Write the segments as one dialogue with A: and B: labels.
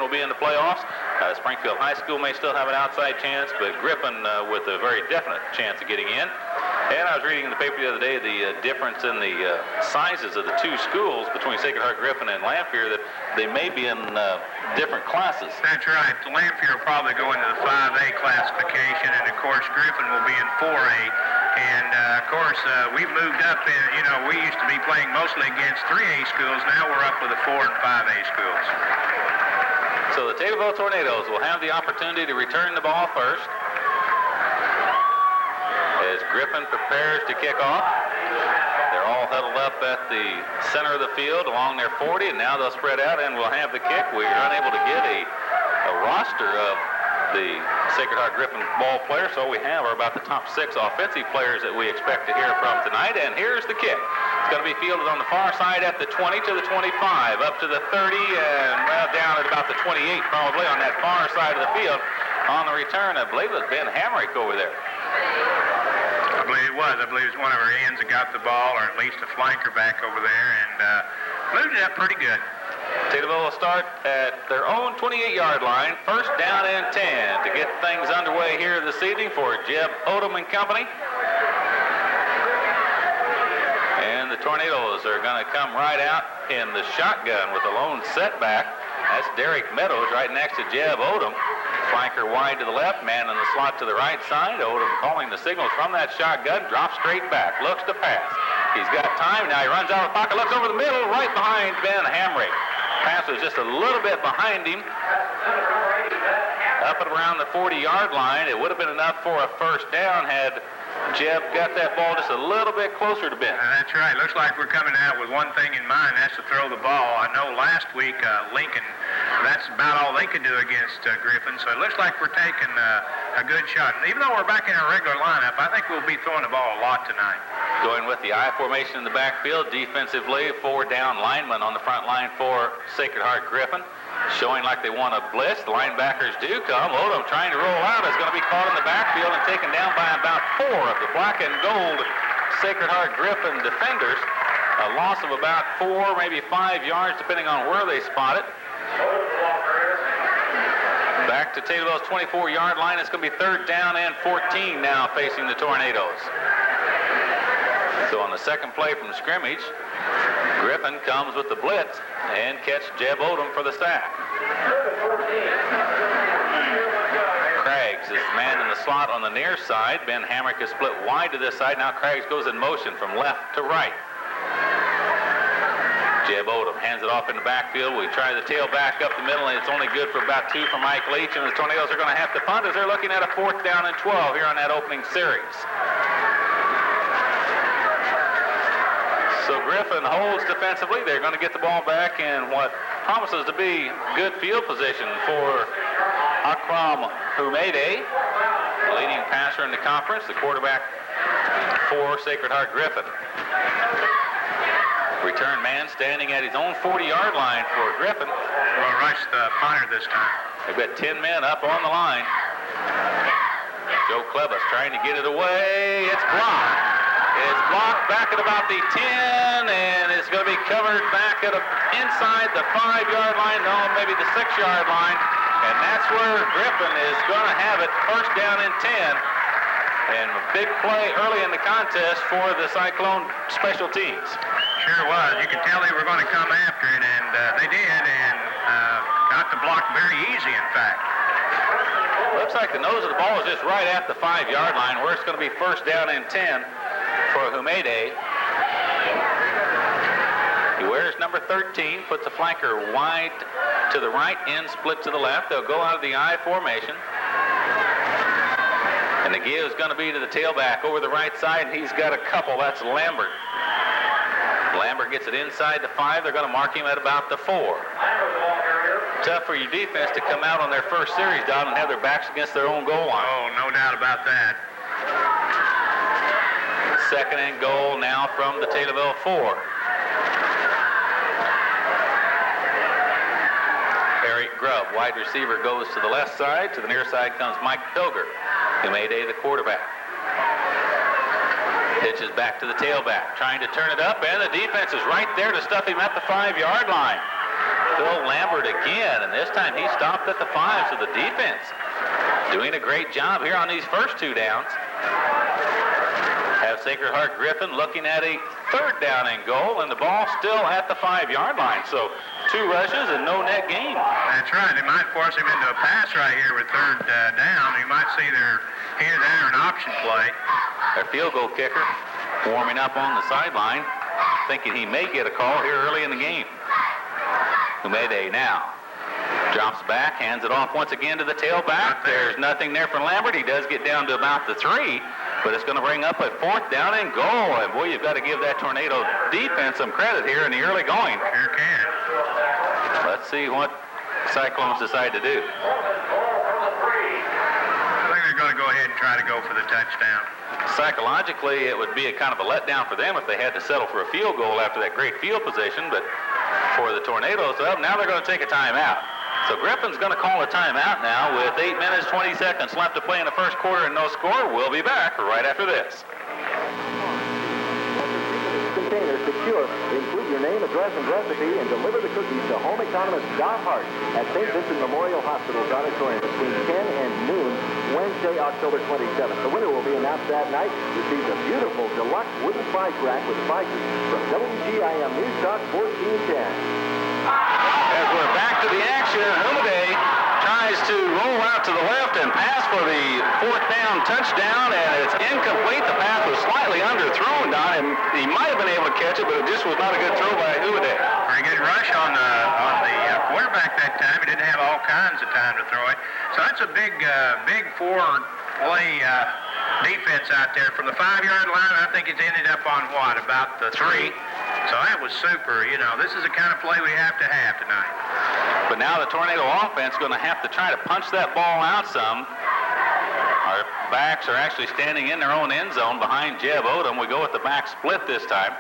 A: will be in the playoffs. Springfield High School may still have an outside chance, but Griffin with a very definite chance of getting in. And I was reading in the paper the other day the difference in the sizes of the two schools between Sacred Heart Griffin and Lamphere, that they may be in different classes.
B: That's right. Lamphere will probably go into the 5A classification, and of course Griffin will be in 4A. And of course we've moved up in, we used to be playing mostly against 3A schools. Now we're up with the 4 and 5A schools.
A: So the Taylorville Tornadoes will have the opportunity to return the ball first, as Griffin prepares to kick off. They're all huddled up at the center of the field along their 40, and now they'll spread out and we'll have the kick. We are unable to get a roster of the Sacred Heart Griffin ball players, so we have are about the top 6 offensive players that we expect to hear from tonight. And here's the kick. It's going to be fielded on the far side at the 20 to the 25, up to the 30, and down at about the 28 probably on that far side of the field. On the return, I believe it was Ben Hamrick over there.
B: I believe it was. I believe it was one of our ends that got the ball, or at least a flanker back over there, and moved it up pretty good.
A: Taylorville will start at their own 28-yard line, first down and 10 to get things underway here this evening for Jeb Odom and company. And the Tornadoes are going to come right out in the shotgun with a lone setback. That's Derek Meadows right next to Jeb Odom. Flanker wide to the left, man in the slot to the right side. Odom calling the signals from that shotgun, drops straight back, looks to pass. He's got time, now he runs out of the pocket, looks over the middle, right behind Ben Hamrick. Pass was just a little bit behind him. Up and around the 40-yard line. It would have been enough for a first down had Jeb got that ball just a little bit closer to Ben.
B: That's right. Looks like we're coming out with one thing in mind. That's to throw the ball. I know last week Lincoln, that's about all they could do against Griffin. So it looks like we're taking a good shot. And even though we're back in our regular lineup, I think we'll be throwing the ball a lot tonight.
A: Going with the I formation in the backfield. Defensively, 4 down linemen on the front line for Sacred Heart Griffin. Showing like they want to blitz. The linebackers do come. Odom trying to roll out is going to be caught in the backfield and taken down by about 4 of the black and gold Sacred Heart Griffin defenders. A loss of about 4, maybe 5 yards, depending on where they spot it. Back to Taylorville's 24-yard line. It's going to be 3rd down and 14 now facing the Tornadoes. So on the second play from scrimmage, Griffin comes with the blitz and catch Jeb Odom for the sack. Craggs is man in the slot on the near side. Ben Hamrick is split wide to this side. Now Craggs goes in motion from left to right. Jeb Odom hands it off in the backfield. We try the tail back up the middle, and it's only good for about 2 for Mike Leach, and the Tornadoes are going to have to punt as they're looking at a 4th down and 12 here on that opening series. So Griffin holds defensively. They're going to get the ball back in what promises to be good field position for Akram Humede, leading passer in the conference, the quarterback for Sacred Heart Griffin. Return man standing at his own 40-yard line for Griffin.
B: We'll rush the punter this time.
A: They've got 10 men up on the line. Joe Klebus trying to get it away. It's blocked. It's blocked back at about the 10, and it's going to be covered back at inside the 5-yard line, no, maybe the 6-yard line. And that's where Griffin is going to have it, first down and 10. And a big play early in the contest for the Cyclone special teams.
B: Sure was. You could tell they were going to come after it, and they did, and got the block very easy, in fact.
A: Looks like the nose of the ball is just right at the 5-yard line, where it's going to be first down and 10 for Humede. He wears number 13, puts the flanker wide to the right, end split to the left. They'll go out of the I formation. And the give is going to be to the tailback over the right side, and he's got a couple. That's Lambert. Lambert gets it inside the 5. They're going to mark him at about the 4. Tough for your defense to come out on their first series, Don, and have their backs against their own goal line.
B: Oh, no doubt about that.
A: 2nd and goal now from the Taylorville 4. Eric Grubb, wide receiver, goes to the left side. To the near side comes Mike Pilger. Humede, the quarterback. Pitches back to the tailback, trying to turn it up, and the defense is right there to stuff him at the 5-yard line. Phil Lambert again, and this time he stopped at the 5, so the defense doing a great job here on these first 2 downs. Have Sacred Heart Griffin looking at a 3rd down and goal, and the ball still at the 5-yard line. So 2 rushes and no net gain.
B: That's right. They might force him into a pass right here with 3rd down. You might see there an option play.
A: Their field goal kicker warming up on the sideline, thinking he may get a call here early in the game. Humede now drops back, hands it off once again to the tailback. There's nothing there for Lambert. He does get down to about the 3, but it's going to bring up a 4th down and goal. And boy, you've got to give that Tornado defense some credit here in the early going.
B: Sure can.
A: Let's see what Cyclones decide to do.
B: I think they're going to go ahead and try to go for the touchdown.
A: Psychologically, it would be a kind of a letdown for them if they had to settle for a field goal after that great field position, but for the Tornadoes, well, now they're going to take a timeout. So Griffin's going to call a timeout now with 8 minutes, 20 seconds left to play in the first quarter and no score. We'll be back right after this.
C: Container secure. Include your name, address, and recipe, and deliver the cookies to home economist Scott Hart at St. Vincent Memorial Hospital's auditorium between 10 and noon, Wednesday, October 27th. The winner will be announced that night. Receives a beautiful deluxe wooden price rack with prices from WGIM News Talk 1410.
A: As we're back to the action, Humede tries to roll out to the left and pass for the 4th down touchdown, and it's incomplete. The pass was slightly underthrown, Don, and he might have been able to catch it, but it just was not a good throw by Humede.
B: Very good rush on the quarterback that time. He didn't have all kinds of time to throw it. So that's a big 4-play defense out there. From the 5-yard line, I think it's ended up on what, about the 3? So that was super. You know, this is the kind of play we have to have tonight.
A: But now the Tornado offense is going to have to try to punch that ball out some. Our backs are actually standing in their own end zone behind Jeb Odom. We go with the back split this time.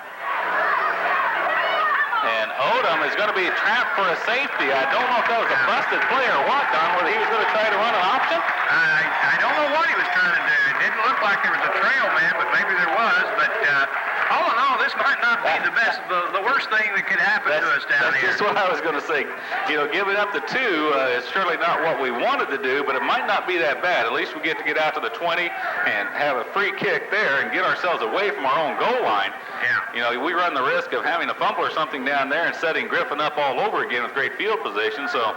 A: And Odom is going to be trapped for a safety. I don't know if that was a busted play or what, Don, whether he was going to try to run an option.
B: I don't know what he was trying to do. It didn't look like there was a trail man, but maybe there was. But all in all, this might not be the best, the worst thing that could happen to us down here.
A: That's just what I was going to say. You know, giving up the 2 is surely not what we wanted to do, but it might not be that bad. At least we get to get out to the 20 and have a free kick there and get ourselves away from our own goal line.
B: Yeah.
A: You know, we run the risk of having a fumble or something down there and setting Griffin up all over again with great field position. So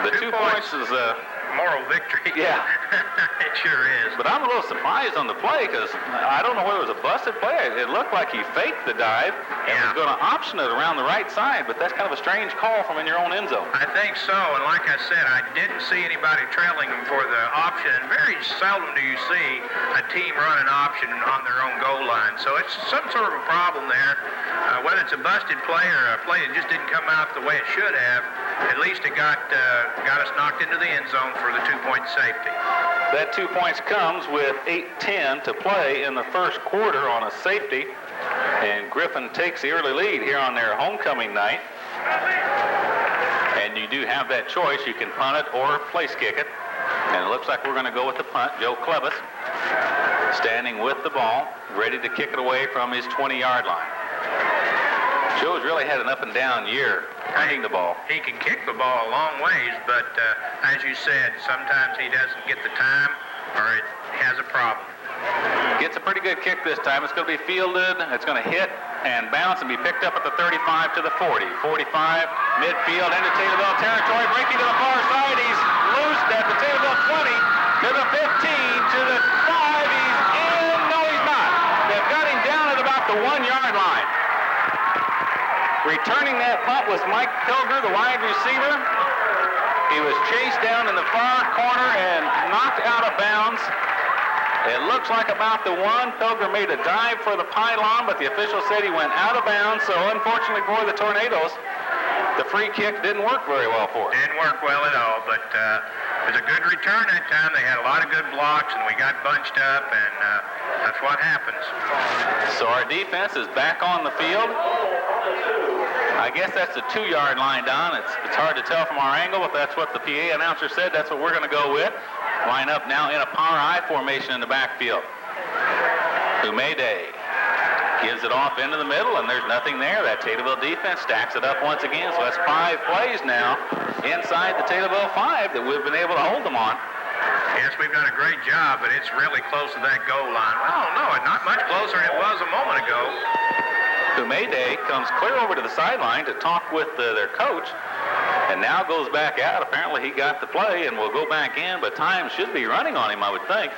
A: the 2 points is
B: moral victory.
A: Yeah.
B: It sure is.
A: But I'm a little surprised on the play because I don't know whether it was a busted play. It looked like he faked the dive and was going to option it around the right side, but that's kind of a strange call from in your own end zone.
B: I think so, and like I said, I didn't see anybody trailing him for the option, and very seldom do you see a team run an option on their own goal line. So it's some sort of a problem there. Whether it's a busted play or a play that just didn't come out the way it should have, at least it got us knocked into the end zone for the 2-point safety.
A: That 2 points comes with 8:10 to play in the first quarter on a safety, and Griffin takes the early lead here on their homecoming night. And you do have that choice. You can punt it or place kick it. And it looks like we're going to go with the punt. Joe Clevis standing with the ball, ready to kick it away from his 20-yard line. Joe's really had an up and down year punting the ball.
B: He can kick the ball a long ways, but as you said, sometimes he doesn't get the time or it has a problem.
A: Gets a pretty good kick this time. It's going to be fielded. It's going to hit and bounce and be picked up at the 35 to the 40. 45, midfield into Taylorville territory, breaking to the far side. He's loose at the Taylorville 20 to the 15 to the 5. He's in. No, he's not. They've got him down at about the 1-yard line. Returning that punt was Mike Pilger, the wide receiver. He was chased down in the far corner and knocked out of bounds. It looks like about the 1. Pilger made a dive for the pylon, but the official said he went out of bounds. So unfortunately for the Tornadoes, the free kick didn't work very well for us.
B: Didn't work well at all, but it was a good return that time. They had a lot of good blocks, and we got bunched up, and that's what happens.
A: So our defense is back on the field. I guess that's the 2-yard line, Don. It's hard to tell from our angle, but that's what the PA announcer said. That's what we're going to go with. Line up now in a power I formation in the backfield. Humede Gives it off into the middle, and there's nothing there. That Taylorville defense stacks it up once again. So that's 5 plays now inside the Taylorville 5 that we've been able to hold them on.
B: Yes, we've done a great job, but it's really close to that goal line. Well, no, not much closer than it was a moment ago.
A: Humede comes clear over to the sideline to talk with their coach, and now goes back out. Apparently he got the play and will go back in, but time should be running on him, I would think.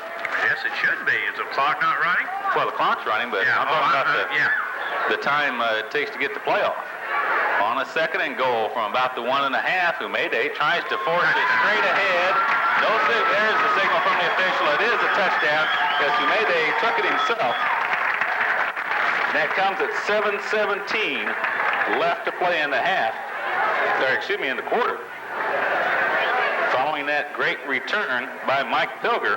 B: Yes, it should be. Is the clock not running?
A: Well, the clock's running, but
B: Yeah.
A: I'm talking about the time it takes to get the play off. On a 2nd and goal from about the 1.5, Humede tries to force it straight ahead. No, there's the signal from the official. It is a touchdown because Humede took it himself. That comes at 7:17 left to play in the half. Or excuse me, in the quarter. Following that great return by Mike Pilger.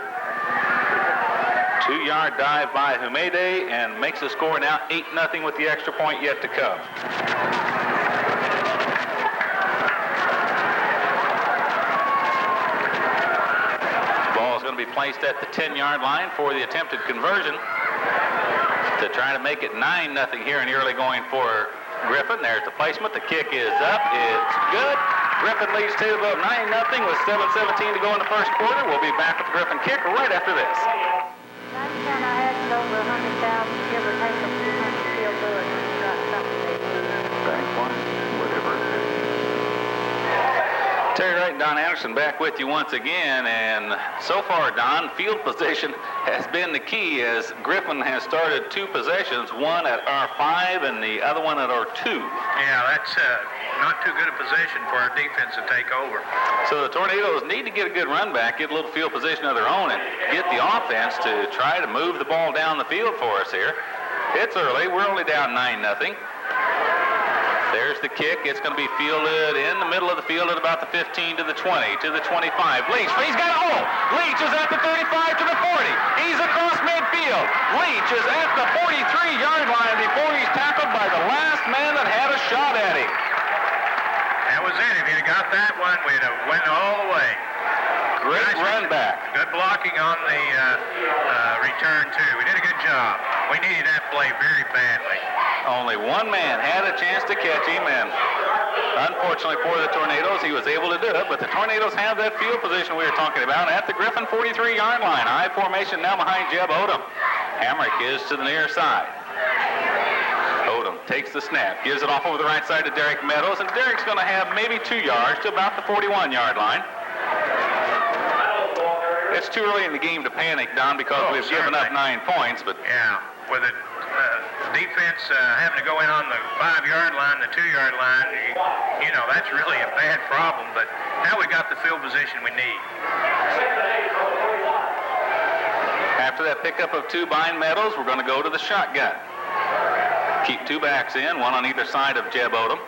A: 2-yard dive by Humede and makes the score now 8-0 with the extra point yet to come. Ball is going to be placed at the 10-yard line for the attempted conversion to try to make it 9-0 here in the early going for Griffin. There's the placement. The kick is up. It's good. Griffin leads Taylorville 9-0 with 7:17 to go in the first quarter. We'll be back with the Griffin kick right after this.
D: Last time I had it over 100,000, give or take a few hundred, feel good. Got something they do.
C: Bank one, whatever it is.
A: Terry Wright and Don Anderson back with you once again, and so far, Don, field position has been the key as Griffin has started 2 possessions, one at R5 and the other one at R2.
B: Yeah, that's not too good a position for our defense to take over.
A: So the Tornadoes need to get a good run back, get a little field position of their own, and get the offense to try to move the ball down the field for us here. It's early. We're only down 9-0. There's the kick. It's going to be fielded in the middle of the field at about the 15 to the 20 to the 25. Leach, he's got a hole. Leach is at the 35 to the 40. He's across midfield. Leach is at the 43-yard line before he's tackled by the last man that had a shot at him.
B: That was it. If he'd have got that one, we'd have went all the way.
A: Great run back.
B: Good blocking on the return, too. We did a good job. We needed that play very badly.
A: Only one man had a chance to catch him, and unfortunately for the Tornadoes, he was able to do it. But the Tornadoes have that field position we were talking about at the Griffin 43-yard line. High formation now behind Jeb Odom. Hamrick is to the near side. Odom takes the snap, gives it off over the right side to Derek Meadows, and Derek's going to have maybe 2 yards to about the 41-yard line. It's too early in the game to panic, Don, because we've given up 9 points. But
B: yeah, with the defense having to go in on the 5-yard line, the 2-yard line, you know, that's really a bad problem. But now we got the field position we need.
A: After that pickup of 2 behind Meadows, we're going to go to the shotgun. Keep 2 backs in, one on either side of Jeb Odom.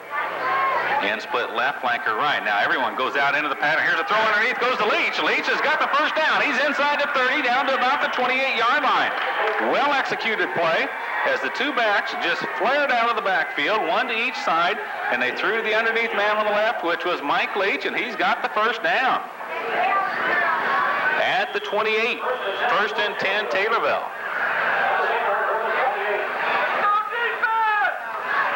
A: And split left, flanker right. Now everyone goes out into the pattern. Here's a throw underneath, goes to Leach. Leach has got the first down. He's inside the 30, down to about the 28-yard line. Well executed play as the 2 backs just flared out of the backfield, one to each side, and they threw the underneath man on the left, which was Mike Leach, and he's got the first down. At the 28, 1st and 10, Taylorville.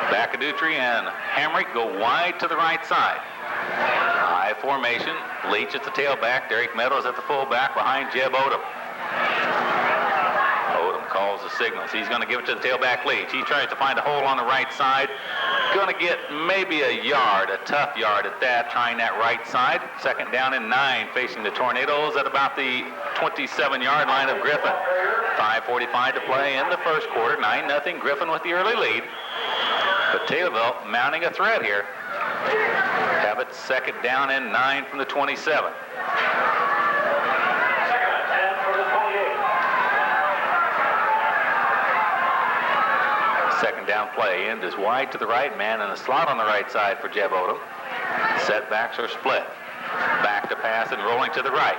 A: McAdutry and Hamrick go wide to the right side. High formation. Leach at the tailback. Derek Meadows at the fullback behind Jeb Odom. Odom calls the signals. He's going to give it to the tailback Leach. He tries to find a hole on the right side. Going to get maybe a yard, a tough yard at that, trying that right side. 2nd down and 9 facing the Tornadoes at about the 27-yard line of Griffin. 5:45 to play in the first quarter. 9-0 Griffin with the early lead. But Taylorville mounting a threat here. Have it 2nd down and 9 from the 27. Second down play. End is wide to the right, man in the slot on the right side for Jeb Odom. Setbacks are split. Back to pass and rolling to the right.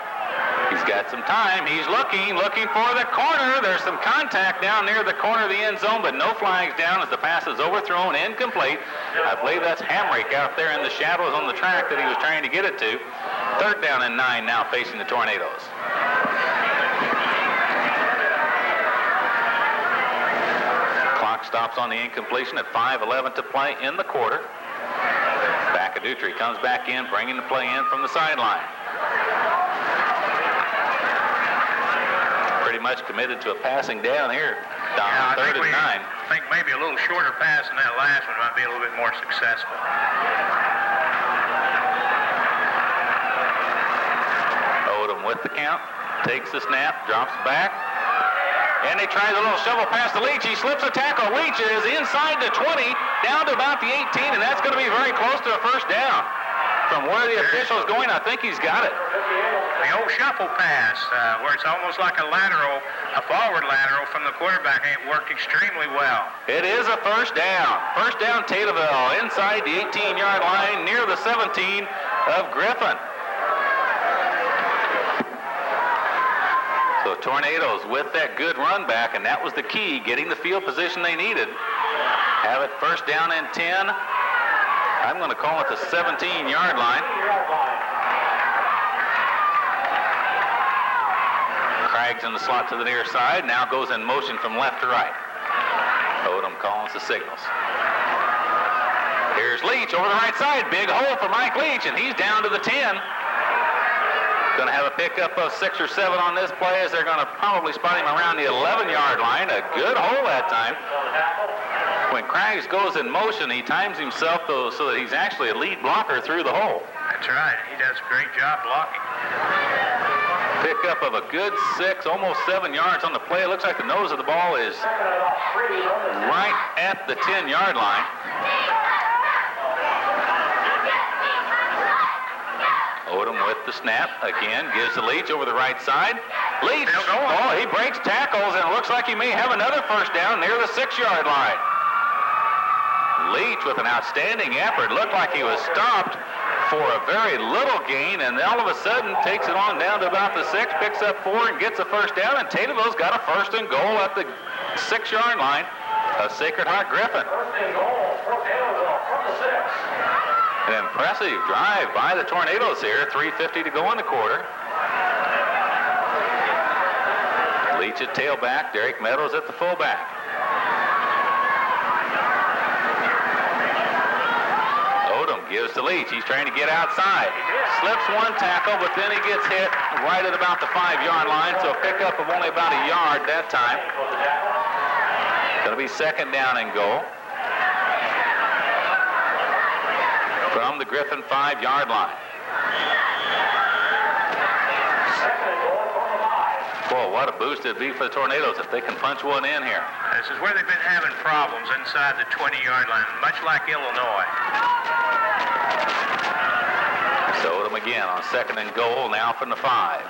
A: He's got some time. He's looking for the corner. There's some contact down near the corner of the end zone, but no flags down as the pass is overthrown, incomplete. I believe that's Hamrick out there in the shadows on the track that he was trying to get it to. 3rd down and 9 now facing the Tornadoes. stops on the incompletion at 5:11 to play in the quarter. Dutry comes back in, bringing the play in from the sideline. Pretty much committed to a passing down here. Down
B: Yeah,
A: third and 9.
B: I think maybe a little shorter pass than that last one might be a little bit more successful.
A: Odom with the count, takes the snap, drops back, and they try the little shovel pass to Leach. He slips a tackle. Leach is inside the 20, down to about the 18, and that's going to be very close to a first down. From where the official's going, I think he's got it.
B: The old shuffle pass, where it's almost like a lateral, a forward lateral from the quarterback, and it worked extremely well.
A: It is a first down. First down, Taylorville, inside the 18-yard line, near the 17 of Griffin. So Tornadoes with that good run back, and that was the key, getting the field position they needed. Have it first down and 10. I'm going to call it the 17-yard line. Craig's in the slot to the near side, now goes in motion from left to right. Odom calls the signals. Here's Leach over the right side. Big hole for Mike Leach, and he's down to the 10. Going to have a pickup of 6 or 7 on this play, as they're going to probably spot him around the 11-yard line. A good hole that time. When Craggs goes in motion, he times himself though so that he's actually a lead blocker through the hole.
B: That's right. He does a great job blocking.
A: Pickup of a good 6, almost 7 yards on the play. It looks like the nose of the ball is right at the 10-yard line. Odom with the snap again, gives to Leach over the right side. Leach, oh, he breaks tackles, and it looks like he may have another first down near the 6-yard line. Leach with an outstanding effort. Looked like he was stopped for a very little gain, and all of a sudden takes it on down to about the 6, picks up 4, and gets a first down, and Taylorville's got a first and goal at the 6-yard line of Sacred Heart Griffin. An impressive drive by the Tornadoes here. 3:50 to go in the quarter. Leach at tailback, Derek Meadows at the fullback. Odom gives to Leach. He's trying to get outside. Slips one tackle, but then he gets hit right at about the 5-yard line, so a pickup of only about a yard that time. Going to be second down and goal from the Griffin 5-yard line. Boy, what a boost it'd be for the Tornadoes if they can punch one in here.
B: This is where they've been having problems inside the 20-yard line, much like Illinois.
A: So Odom again on second and goal, now from the 5.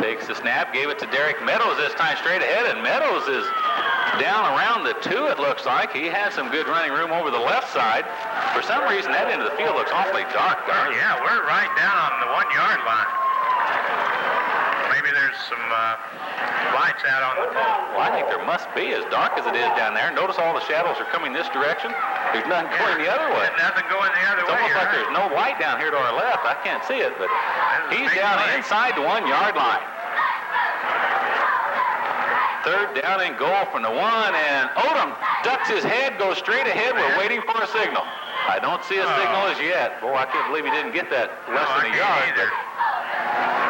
A: Takes the snap, gave it to Derek Meadows this time straight ahead, and Meadows is down around the 2, it looks like. He has some good running room over the left side. For some reason, that end of the field looks awfully dark, guys.
B: Yeah, we're right down on the 1-yard line. Maybe there's some lights out on the pole.
A: Well, I think there must be, as dark as it is down there. Notice all the shadows are coming this direction. There's nothing going the other way.
B: There's nothing going the other way.
A: It's almost like there's no light down here to our left. I can't see it, but he's down inside the 1-yard line. Third down and goal from the 1, and Odom ducks his head, goes straight ahead. We're waiting for a signal. I don't see a signal as yet. Boy, I can't believe he didn't get that less than a yard.
B: Either.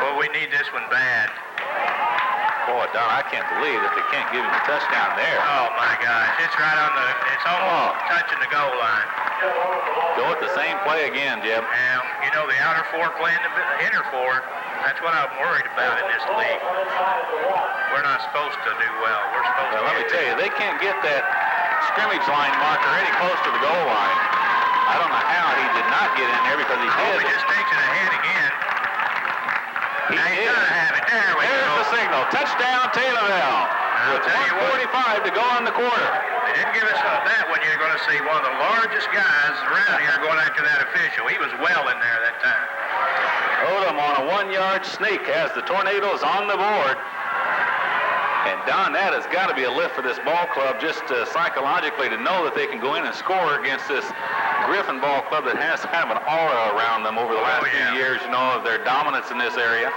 B: Well, we need this one bad.
A: Boy, Don, I can't believe that they can't give him a touchdown there.
B: Oh, my gosh. It's right on the, it's almost touching the goal line.
A: Go with the same play again, Jeb.
B: Now, you know, the outer 4 playing the inner 4. That's what I'm worried about in this league. We're not supposed to do well. We're supposed to.
A: Let me tell you, they can't get that scrimmage line marker any close to the goal line. I don't know how he did not get in there, because he did.
B: He just takes it ahead again.
A: He
B: now he's
A: did.
B: gonna have it.
A: There's the signal. Touchdown, Taylorville.
B: I'll tell you what.
A: 1:45 to go in the quarter.
B: They didn't give us that one. You're going to see one of the largest guys around here going after that official. He was well in there that time.
A: Odom on a 1-yard sneak has the Tornadoes on the board. And Don, that has got to be a lift for this ball club, just psychologically, to know that they can go in and score against this Griffin ball club that has kind of an aura around them over the last few years, you know, of their dominance in this area.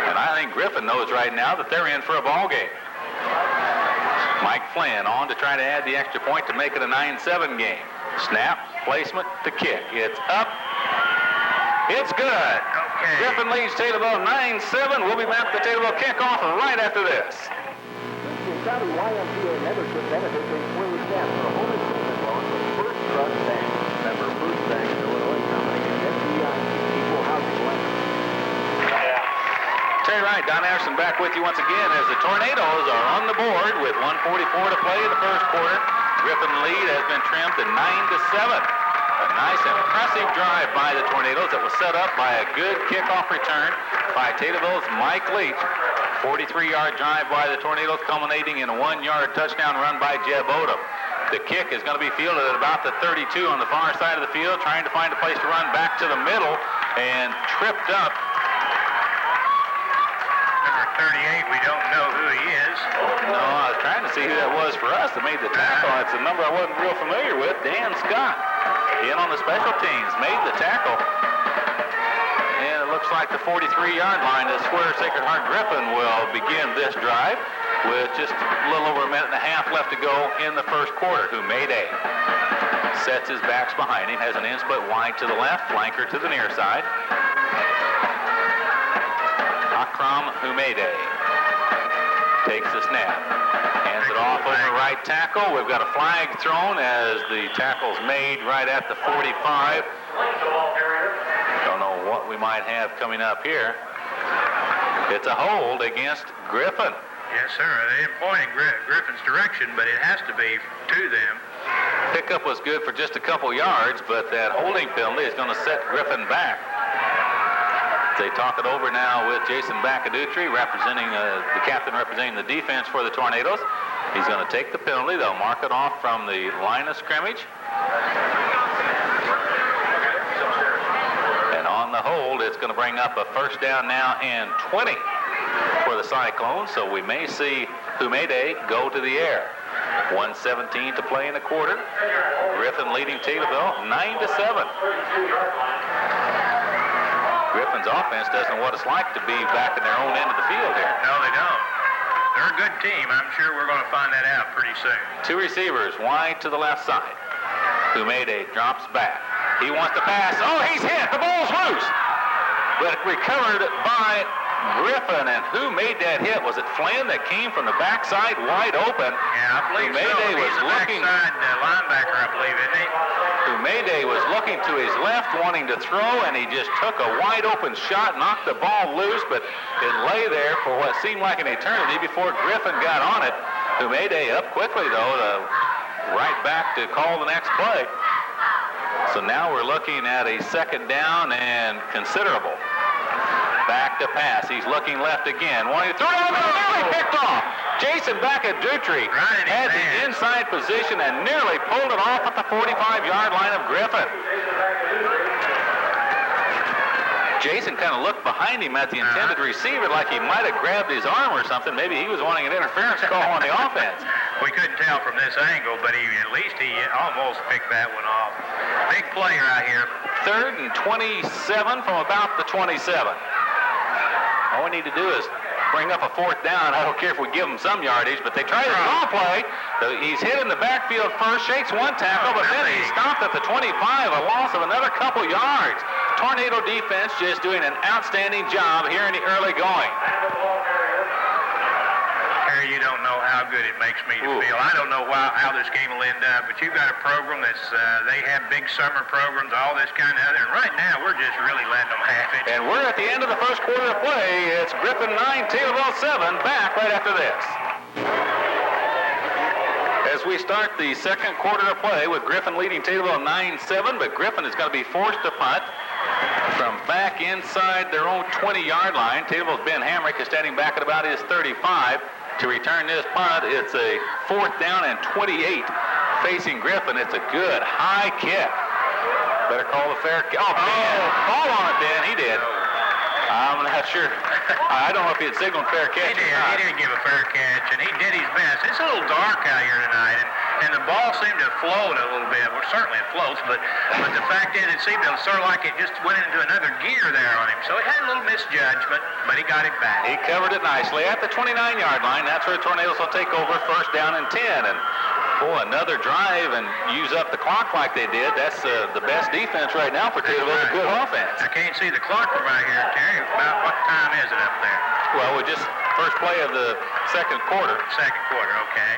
A: And I think Griffin knows right now that they're in for a ball game. Mike Flynn on to try to add the extra point to make it a 9-7 game. Snap, placement, the kick. It's up. It's good.
B: Okay.
A: Griffin leads Taylorville 9-7. We'll be back with the Taylorville kickoff right after this.
C: Christian County YMCA membership benefits include death for home improvement loans with First Trust Bank. Member First Bank, Illinois Company, and FBI Equal Housing Lender.
A: Terry Wright, Don Anderson back with you once again as the Tornadoes are on the board with 1:44 to play in the first quarter. Griffin lead has been trimmed to 9-7. A nice, impressive drive by the Tornadoes that was set up by a good kickoff return by Taylorville's Mike Leach. 43-yard drive by the Tornadoes culminating in a 1-yard touchdown run by Jeb Odom. The kick is going to be fielded at about the 32 on the far side of the field, trying to find a place to run back to the middle and tripped up.
B: Number 38, we don't know who he is.
A: No, I was trying to see who that was for us that made the tackle. It's a number I wasn't real familiar with, Dan Scott. In on the special teams, made the tackle. And it looks like the 43-yard line is where Sacred Heart Griffin will begin this drive with just a little over a minute and a half left to go in the first quarter. Humede sets his backs behind him, has an in-split wide to the left, flanker to the near side. Akram Humede takes the snap. Hands it off over the right tackle. We've got a flag thrown as the tackle's made right at the 45. Don't know what we might have coming up here. It's a hold against Griffin.
B: Yes, sir. They didn't point in Griffin's direction, but it has to be to them.
A: Pickup was good for just a couple yards, but that holding penalty is going to set Griffin back. They talk it over now with Jason Bacadutri, representing the captain representing the defense for the Tornadoes. He's going to take the penalty. They'll mark it off from the line of scrimmage. And on the hold, it's going to bring up a first down now and 20 for the Cyclones. So we may see Humede go to the air. 1:17 to play in the quarter. Griffin leading Taylorville 9-7. Griffin's offense doesn't know what it's like to be back in their own end of the field here.
B: No, they don't. They're a good team. I'm sure we're going to find that out pretty soon.
A: Two receivers wide to the left side. Humede drops back. He wants to pass. Oh, he's hit. The ball's loose. But recovered by Griffin. And who made that hit? Was it Flynn that came from the backside wide open?
B: Yeah, I believe
A: Humede
B: so.
A: was
B: He's a
A: looking.
B: backside linebacker, I believe, isn't he?
A: Humede was looking to his left, wanting to throw, and he just took a wide open shot, knocked the ball loose, but it lay there for what seemed like an eternity before Griffin got on it. Humede up quickly, though, right back to call the next play. So now we're looking at a second down and considerable. Back to pass. He's looking left again. Wanting to throw it, nearly picked off. Jason Bacadutri had the inside position and nearly pulled it off at the 45-yard line of Griffin. Jason kind of looked behind him at the intended receiver like he might have grabbed his arm or something. Maybe he was wanting an interference call on the offense.
B: We couldn't tell from this angle, but at least he almost picked that one off. Big play right here.
A: 3rd and 27 from about the 27. All we need to do is bring up a 4th down. I don't care if we give them some yardage, but they try the draw play. He's hit in the backfield first, shakes one tackle, but then he stopped at the 25, a loss of another couple yards. Tornado defense just doing an outstanding job here in the early going.
B: Harry, you don't know how good it makes me to feel. I don't know how this game will end up, but you've got a program that's, they have big summer programs, all this kind of other, and right now we're just really letting them have it.
A: And we're at the end of the first quarter of play. It's Griffin 9, Taylorville 7, back right after this. As we start the second quarter of play with Griffin leading Taylorville 9-7, but Griffin is going to be forced to punt from back inside their own 20-yard line. Taylorville's Ben Hamrick is standing back at about his 35. To return this punt, it's a 4th down and 28 facing Griffin. It's a good high kick. Better call the fair kick. Oh, Ben. Call on it, Ben. He did. I'm not sure. I don't know if he had signaled fair catch.
B: He did. He didn't give a fair catch, and he did his best. It's a little dark out here tonight, and and the ball seemed to float a little bit. Well, certainly it floats, but the fact is it seemed to sort of like it just went into another gear there on him. So he had a little misjudgment, but he got it back.
A: He covered it nicely at the 29-yard line. That's where the Tornadoes will take over, first down and 10. And boy, another drive and use up the clock like they did. That's the best defense right now for Taylorville. Right. A good offense.
B: I can't see the clock from right here, Terry. About what time is it up there?
A: Well, we just first play of the second quarter.
B: Second quarter, okay.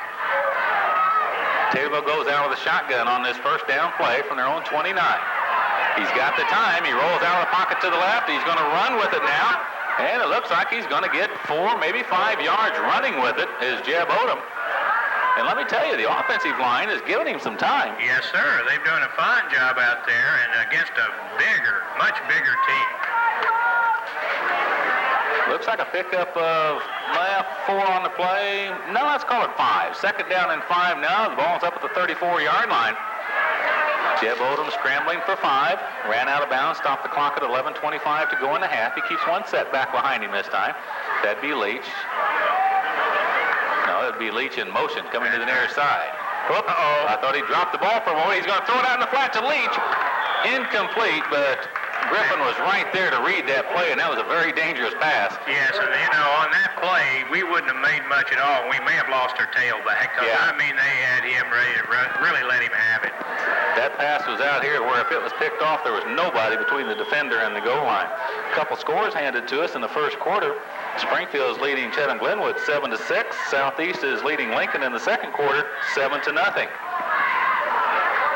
A: Taylorville goes out with a shotgun on this first down play from their own 29. He's got the time. He rolls out of the pocket to the left. He's going to run with it now. And it looks like he's going to get 4, maybe 5 yards running with it, is Jeb Odom. And let me tell you, the offensive line is giving him some time.
B: Yes, sir. They've done a fine job out there and against a bigger, much bigger team.
A: Looks like a pickup of 4 on the play. No, let's call it 5. Second down and 5 now. The ball's up at the 34-yard line. Jeb Odom scrambling for 5. Ran out of bounds, stopped the clock at 11:25 to go in the half. He keeps one setback behind him this time. That'd be Leach. No, it'd be Leach in motion coming to the near side. Whoop. Uh-oh. I thought he dropped the ball for a moment. He's going to throw it out in the flat to Leach. Incomplete, but Griffin was right there to read that play, and that was a very dangerous pass.
B: Yes, and on that play, we wouldn't have made much at all. We may have lost our tailback.
A: Yeah.
B: I mean, they had him ready to really let him have it.
A: That pass was out here where if it was picked off, there was nobody between the defender and the goal line. A couple scores handed to us in the first quarter. Springfield is leading Chatham Glenwood 7-6. Southeast is leading Lincoln in the second quarter 7-0.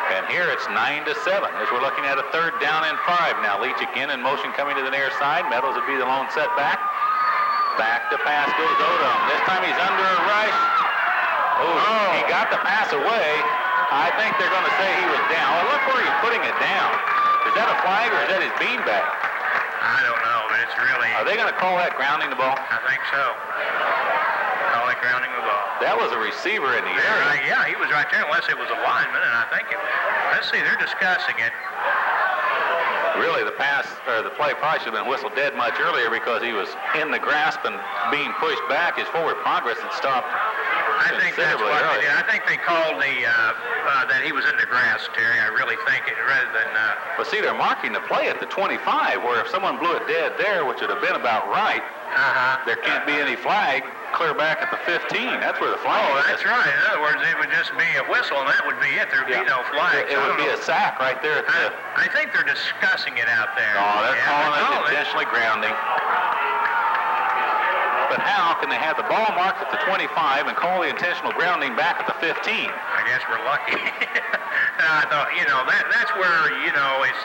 A: And here it's 9-7 as we're looking at a third down and 5. Now Leach again in motion coming to the near side. Meadows would be the lone setback. Back to pass goes Odom. This time he's under a rush. Oh, he got the pass away. I think they're going to say he was down. Well, look where he's putting it down. Is that a flag or is that his beanbag?
B: I don't know, but it's really...
A: Are they going to call that grounding the ball?
B: I think so. Call it grounding the ball.
A: That was a receiver in the area.
B: Yeah, he was right there, unless it was a lineman, and I think it was. Let's see, they're discussing it.
A: Really, the pass or the play probably should have been whistled dead much earlier because he was in the grasp and being pushed back. His forward progress had stopped.
B: I think that's what they did. I think they called that he was in the grasp, Terry. I really think it rather than.
A: Well, see, they're marking the play at the 25, where if someone blew it dead there, which would have been about right, there can't be any flag. Clear back at the 15. That's where the flag is.
B: Oh, that's right. In other words, it would just be a whistle, and that would be it. There'd be no flag.
A: It would be a sack right there.
B: I think they're discussing it out there.
A: Oh, they're calling it intentionally grounding. But how can they have the ball marked at the 25 and call the intentional grounding back at the 15?
B: I guess we're lucky. I thought, that's where,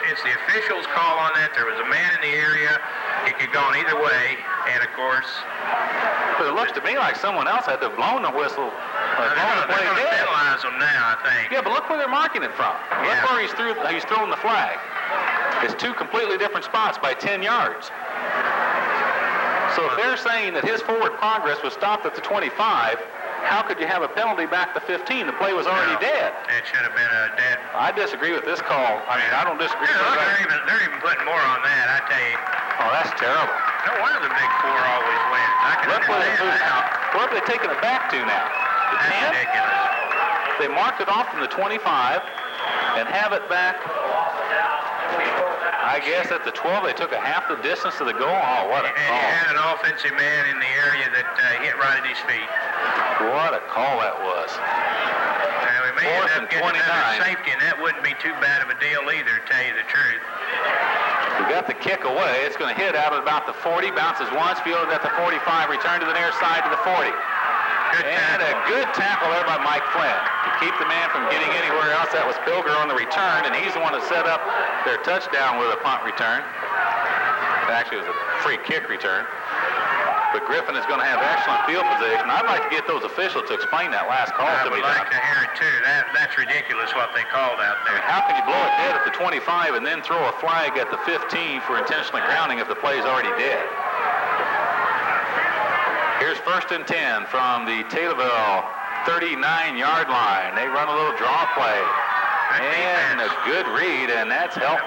B: it's the officials' call on that. There was a man in the area. It could go on either way. And, of course...
A: But it looks to me like someone else had to have blown the whistle.
B: They're going to penalize them now, I think.
A: Yeah, but look where they're marking it from. Look where he's throwing the flag. It's 2 completely different spots by 10 yards. So if they're saying that his forward progress was stopped at the 25, how could you have a penalty back to 15? The play was already dead.
B: It should have been a dead.
A: I disagree with this call. I mean, I don't disagree with that.
B: They're even putting more on that, I tell you.
A: Oh, that's terrible.
B: No wonder the Big Four always wins. I can understand that.
A: Where have they taken it back to now? The 10?
B: That's ridiculous.
A: They marked it off from the 25 and have it back. I guess at the 12, they took a half the distance to the goal. Oh, what a call.
B: And you had an offensive man in the area that hit right at his feet.
A: What a call that was.
B: Now, we may end up getting another safety, and that wouldn't be too bad of a deal either, to tell you the truth.
A: We got the kick away. It's going to hit out at about the 40. Bounces once, fielded at the 45. Return to the near side to the 40. And a good tackle there by Mike Flynn to keep the man from getting anywhere else. That was Pilger on the return, and he's the one that set up their touchdown with a punt return. Actually, it was a free kick return. But Griffin is going to have excellent field position. I'd like to get those officials to explain that last call to me.
B: I would like to hear it, too. That's ridiculous what they called out there.
A: How can you blow it dead at the 25 and then throw a flag at the 15 for intentionally grounding if the play is already dead? Here's 1st and 10 from the Taylorville 39-yard line. They run a little draw play. And a good read, and that's helping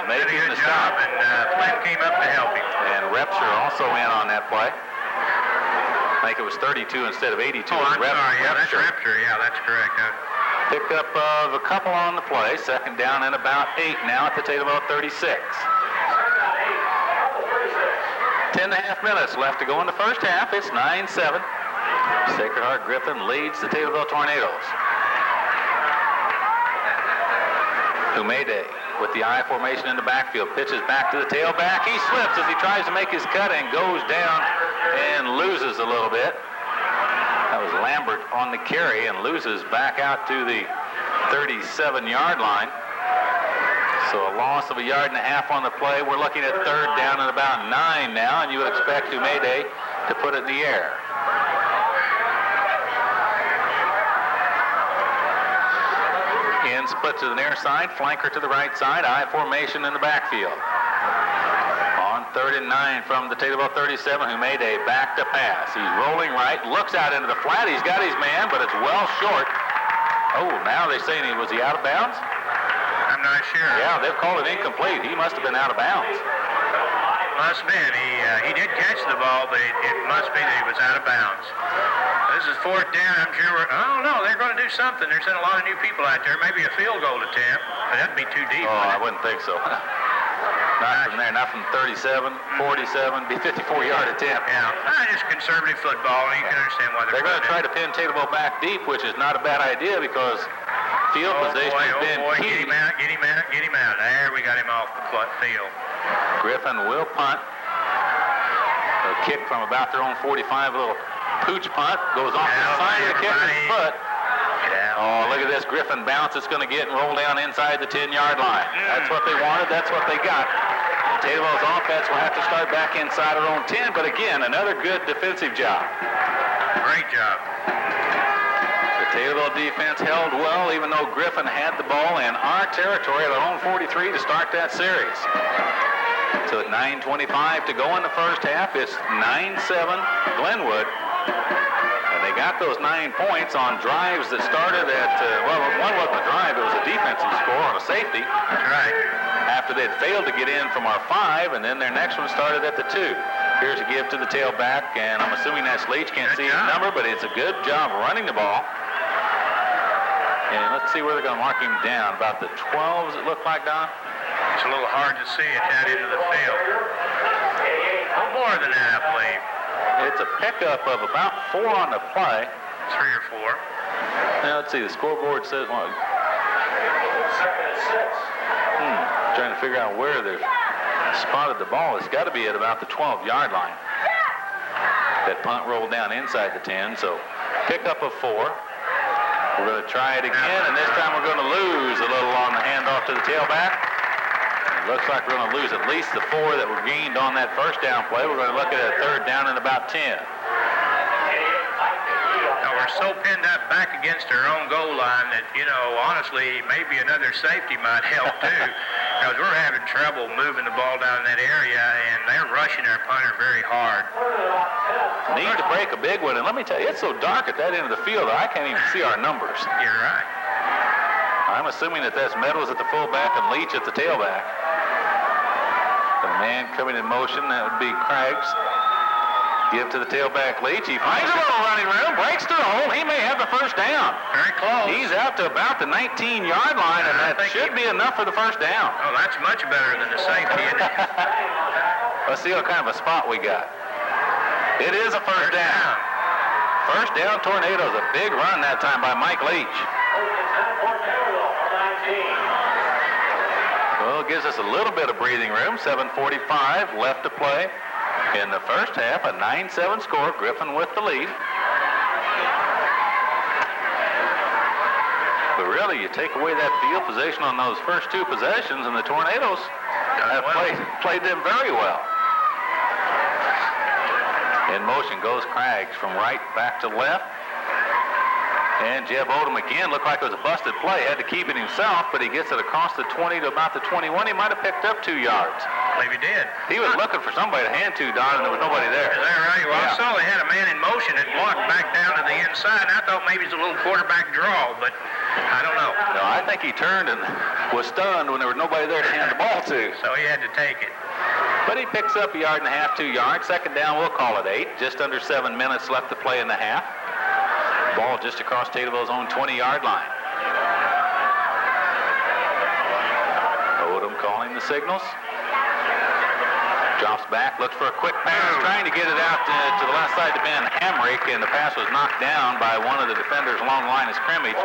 A: making the stop.
B: And Flynn came up to help him.
A: And Repsher also in on that play. I think it was 32 instead of 82.
B: Oh, I'm sorry. Yeah, that's Repsher. Yeah, that's correct.
A: Pickup of a couple on the play. Second down and about 8 now at the Taylorville 36. 10.5 minutes left to go in the first half. It's 9-7. Sacred Heart Griffin leads the Taylorville Tornadoes. Humede with the I formation in the backfield. Pitches back to the tailback. He slips as he tries to make his cut and goes down and loses a little bit. That was Lambert on the carry and loses back out to the 37-yard line. So a loss of 1.5 yards on the play. We're looking at third down and about 9 now, and you would expect Humede to put it in the air. In split to the near side, flanker to the right side, I formation in the backfield. On third and 9 from the Taylorville 37, Humede back to pass. He's rolling right, looks out into the flat. He's got his man, but it's well short. Oh, now they're saying was he out of bounds?
B: I'm not sure.
A: Yeah, they've called it incomplete. He must have been out of bounds.
B: Must have been. He did catch the ball, but it must be that he was out of bounds. This is fourth down. I'm sure I don't know. They're going to do something. They're sending a lot of new people out there. Maybe a field goal attempt, but that'd be too deep.
A: Oh, I wouldn't think so. Not from there. Not from 37, 47. Be 54-yard attempt.
B: Yeah, just conservative football. You can understand why
A: they're going to try to pin Taylorville back deep, which is not a bad idea because field position has been key.
B: Get him out, get him out, get him out. There, we got him off the field.
A: Griffin will punt. A kick from about their own 45, a little pooch punt. Goes off the side of the kicker's foot. Oh, look at this. Griffin bounce. It's going to get and roll down inside the 10-yard line. That's what they wanted. That's what they got. Taylorville's offense will have to start back inside our own 10, but again, another good defensive job.
B: Great job.
A: The Taylorville defense held well, even though Griffin had the ball in our territory at our own 43 to start that series. So at 9:25 to go in the first half, it's 9-7 Glenwood. And they got those 9 points on drives that started at, well, one wasn't a drive, it was a defensive score on a safety.
B: That's right.
A: After they'd failed to get in from our 5, and then their next one started at the 2. Here's a give to the tailback, and I'm assuming that's Leach. Can't see his number, but it's a good job running the ball. And let's see where they're going to mark him down. About the 12, does it look like, Don?
B: It's a little hard to see at that end of the field. No more than that, I believe.
A: It's a pickup of about 4 on the play.
B: 3 or 4.
A: Now, let's see. The scoreboard says, well, trying to figure out where they've spotted the ball. It's got to be at about the 12-yard line. That punt rolled down inside the 10, so pickup of 4. We're going to try it again, and this time we're going to lose a little on the handoff to the tailback. It looks like we're going to lose at least the 4 that were gained on that first down play. We're going to look at a third down and about 10.
B: Now, we're so pinned up back against our own goal line that, honestly, maybe another safety might help, too. Because we're having trouble moving the ball down in that area, and they're rushing our punter very hard.
A: Need to break a big one, and let me tell you, it's so dark at that end of the field that I can't even see our numbers.
B: You're right.
A: I'm assuming that that's Meadows at the fullback and Leach at the tailback. The man coming in motion, that would be Craggs. Give to the tailback Leach. He finds a little running room, breaks to the hole. He may have the first down.
B: Very close.
A: He's out to about the 19-yard line, and that should be enough for the first down.
B: Oh, that's much better than the safety, isn't it?
A: Let's see what kind of a spot we got. It is a first down. First down Tornadoes. A big run that time by Mike Leach. Well, it gives us a little bit of breathing room. 7:45 left to play. In the first half, a 9-7 score. Griffin with the lead. But really, you take away that field position on those first 2 possessions, and the Tornadoes have played them very well. In motion goes Craggs from right back to left. And Jeb Odom again looked like it was a busted play. Had to keep it himself, but he gets it across the 20 to about the 21. He might have picked up 2 yards.
B: I believe he did.
A: He was looking for somebody to hand to, Don, and there was nobody there.
B: Is that right? Well, I saw they had a man in motion that blocked back down to the inside, and I thought maybe it was a little quarterback draw, but I don't know.
A: No, I think he turned and was stunned when there was nobody there to hand the ball to.
B: So he had to take it.
A: But he picks up 1.5 yards, 2 yards. Second down, we'll call it 8. Just under 7 minutes left to play in the half. Ball just across Taylorville's own 20-yard line. calling the signals. Drops back, looks for a quick pass, trying to get it out to the left side to Ben Hamrick, and the pass was knocked down by one of the defenders along the line of scrimmage.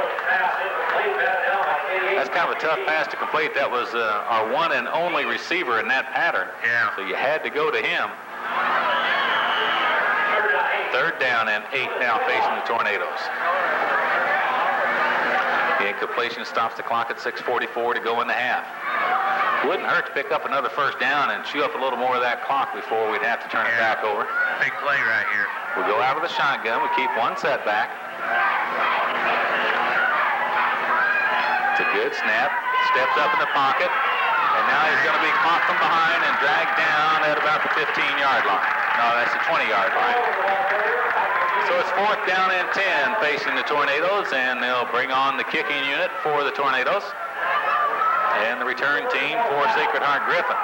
A: That's kind of a tough pass to complete. That was our one and only receiver in that pattern.
B: Yeah.
A: So you had to go to him. 3rd down and 8 now facing the Tornadoes. The incompletion stops the clock at 6:44 to go in the half. Wouldn't hurt to pick up another 1st down and chew up a little more of that clock before we'd have to turn it back over.
B: Big play right here.
A: We go out of the shotgun. We keep one setback. It's a good snap. Steps up in the pocket. And now he's going to be caught from behind and dragged down at about the 15-yard line. No, that's the 20-yard line. So it's 4th down and 10 facing the Tornadoes, and they'll bring on the kicking unit for the Tornadoes. And the return team for Sacred Heart Griffin.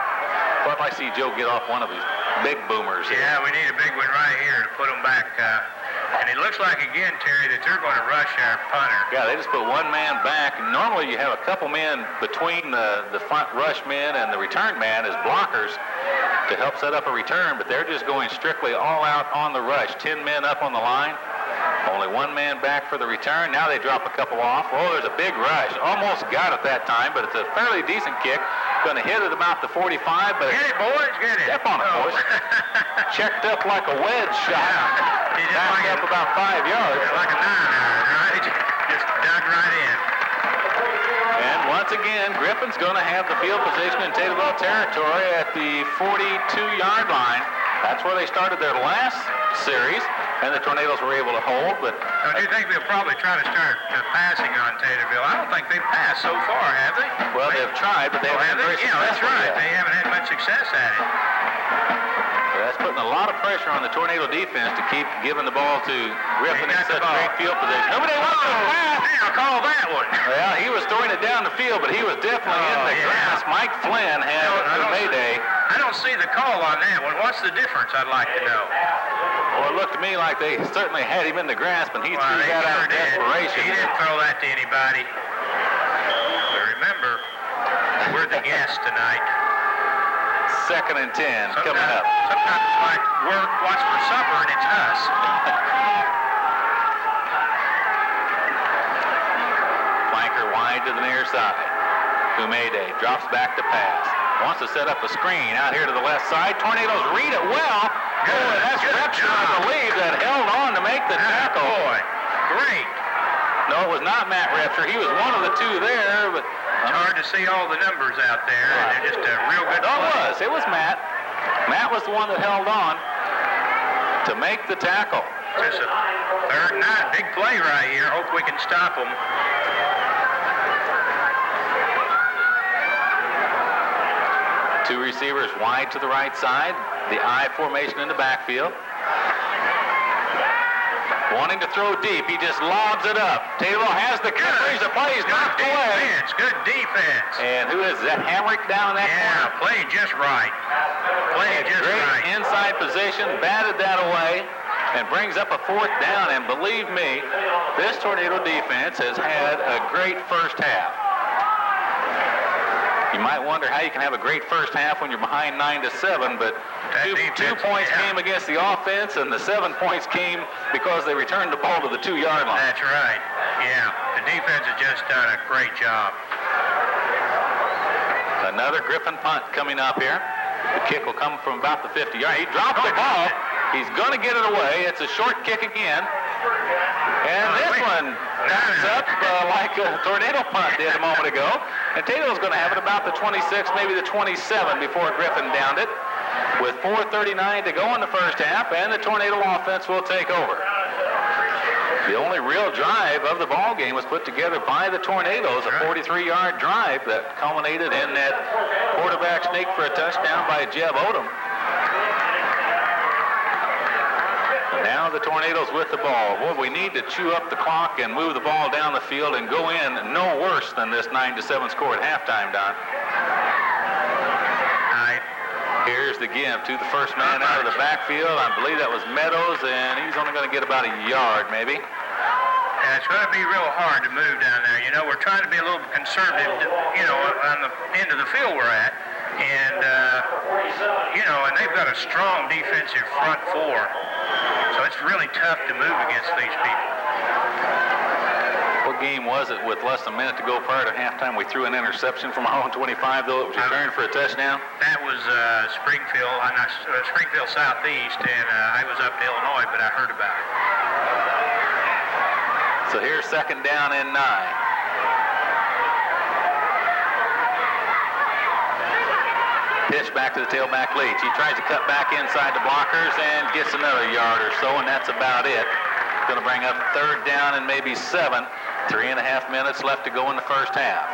A: But if I see Joe get off one of these big boomers here.
B: Yeah, we need a big one right here to put them back. And it looks like, again, Terry, that they're going to rush our punter.
A: Yeah, they just put one man back. Normally you have a couple men between the front rush men and the return man as blockers to help set up a return, but they're just going strictly all out on the rush. 10 men up on the line. Only one man back for the return. Now they drop a couple off. Oh, there's a big rush. Almost got it that time, but it's a fairly decent kick. Going to hit it about the 45, but...
B: Get it, boys, get it.
A: Step on it, boys. Checked up like a wedge shot.
B: Yeah.
A: Backed up about 5 yards.
B: Like a 9-iron, right? Just dug right in.
A: And once again, Griffin's going to have the field position in Taylorville territory at the 42-yard line. That's where they started their last series, and the Tornadoes were able to hold. But
B: don't you think they'll probably try to start passing on Taylorville? I don't think they've passed so far, have they?
A: Well, they've tried, but they haven't been very successful.
B: Yeah, that's right.
A: Yet.
B: They haven't had much success at it.
A: So that's putting a lot of pressure on the Tornado defense to keep giving the ball to Griffin in such great field position. Nobody wants to pass.
B: I'll call that one.
A: Well, he was throwing it down the field, but he was definitely in the grass. Mike Flynn had the Mayday.
B: I don't see the call on that one. What's the difference, I'd like to know?
A: Well, it looked to me like they certainly had him in the grasp, and he threw that out of desperation.
B: He didn't throw that to anybody. But remember, we're the guests tonight.
A: 2nd and 10 coming up.
B: Sometimes it's like what's for supper, and it's us.
A: Flanker wide to the near side. Mayday drops back to pass. Wants to set up a screen out here to the left side. Tornadoes read it well. Good. That's Repture, I believe, that held on to make the tackle.
B: Boy, great.
A: No, it was not Matt Repture. He was one of the two there, but
B: it's hard to see all the numbers out there. And they're just a real good play.
A: It was Matt. Matt was the one that held on to make the tackle.
B: Just a 3rd and 9. Big play right here. Hope we can stop them.
A: Two receivers wide to the right side. The I formation in the backfield. Wanting to throw deep. He just lobs it up. Taylorville has the coverage. The play is knocked away.
B: Good defense.
A: And who is that? Hamrick down in that corner?
B: Yeah, played just right. Played just
A: great
B: right.
A: Inside position. Batted that away. And brings up a 4th down. And believe me, this Tornado defense has had a great first half. You might wonder how you can have a great first half when you're behind 9-7, but two points came against the offense, and the 7 points came because they returned the ball to the 2-yard line.
B: That's right. Yeah, the defense has just done a great job.
A: Another Griffin punt coming up here. The kick will come from about the 50-yard. He dropped the ball. He's going to get it away. It's a short kick again. And this one knocks up like a tornado punt did a moment ago. And Taylor's going to have it about the 26, maybe the 27 before Griffin downed it. With 4:39 to go in the first half, and the Tornado offense will take over. The only real drive of the ball game was put together by the Tornadoes, a 43-yard drive that culminated in that quarterback sneak for a touchdown by Jeb Odom. Now the Tornadoes with the ball. Well, we need to chew up the clock and move the ball down the field and go in no worse than this 9-7 score at halftime, Don. Here's the give to the first man out of the backfield. I believe that was Meadows, and he's only going to get about a yard, maybe.
B: Yeah, Yeah, it's going to be real hard to move down there. You know, we're trying to be a little conservative, you know, on the end of the field we're at. And, you know, and they've got a strong defensive front four. So it's really tough to move against these people.
A: What game was it with less than a minute to go prior to halftime? We threw an interception from our own 25, though. It was returned for a touchdown.
B: That was Springfield Southeast, and I was up in Illinois, but I heard about it.
A: So here's second down and 9. Pitch back to the tailback Leach. He tries to cut back inside the blockers and gets another yard or so, and that's about it. Going to bring up third down and maybe 7. 3.5 minutes left to go in the first half.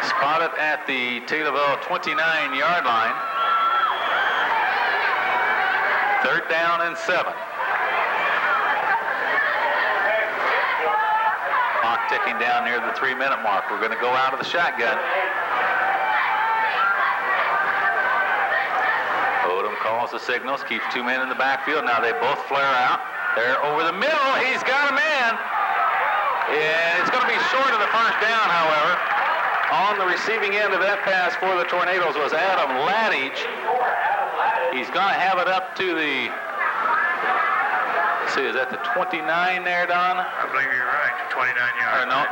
A: Spotted at the Taylorville 29-yard line. Third down and 7. Clock ticking down near the 3-minute mark. We're going to go out of the shotgun. Calls the signals, keeps 2 men in the backfield. Now they both flare out. They're over the middle. He's got a man. And it's going to be short of the first down, however. On the receiving end of that pass for the Tornadoes was Adam Ladage. He's going to have it up to the, let's see, is that the 29 there, Don?
B: I believe you're right, 29 yards.
A: Or no,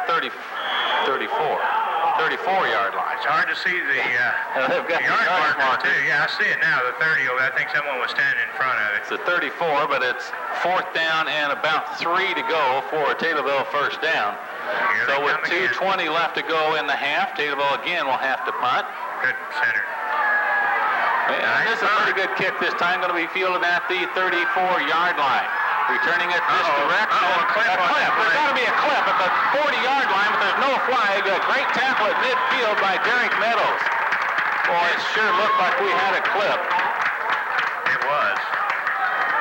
A: 34-yard line.
B: It's hard to see the yard marker, too. Yeah, I see it now, the 30. I think someone was standing in front of it.
A: It's a 34, but it's fourth down and about 3 to go for a Taylorville first down. So with 2:20 left to go in the half, Taylorville again will have to punt.
B: Good center.
A: And this is a pretty good kick this time, going to be fielded at the 34-yard line. Returning it this direction.
B: A clip.
A: There's got to be a clip at the 40-yard line, but there's no flag. A great tackle at midfield by Derek Meadows. Boy, it sure looked like we had a clip.
B: It was.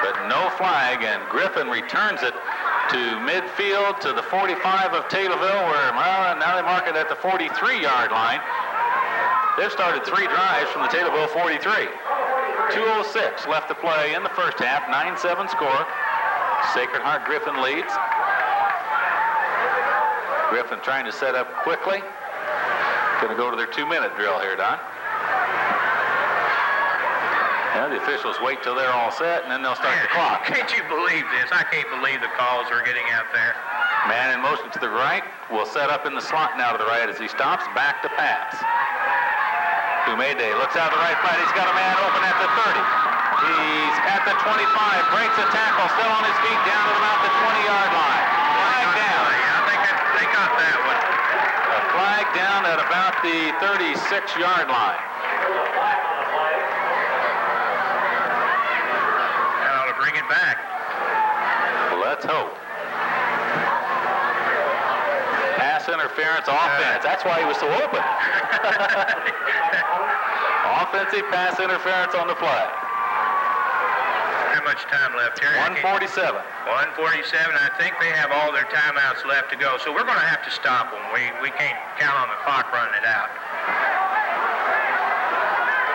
A: But no flag, and Griffin returns it to midfield to the 45 of Taylorville, where now they mark it at the 43-yard line. They've started 3 drives from the Taylorville 43. 2:06 left to play in the first half. 9-7 score. Sacred Heart Griffin leads. Griffin trying to set up quickly. Going to go to their 2-minute drill here, Don. Well, the officials wait till they're all set, and then they'll start the clock.
B: Can't you believe this? I can't believe the calls are getting out there.
A: Man in motion to the right. Will set up in the slot now to the right as he stops. Back to pass. Mayday looks out the right side. He's got a man open at the 30. He's at the 25. Breaks a tackle. Still on his feet down to about the 20-yard line. Flag down.
B: Yeah, I think they got that one.
A: A flag down at about the 36-yard line.
B: Now to bring it back.
A: Well, let's hope. Pass interference offense. That's why he was so open. Offensive pass interference on the flag.
B: How much time left here?
A: 1:47.
B: 1:47. I think they have all their timeouts left to go. So we're going to have to stop them. We can't count on the clock running it out.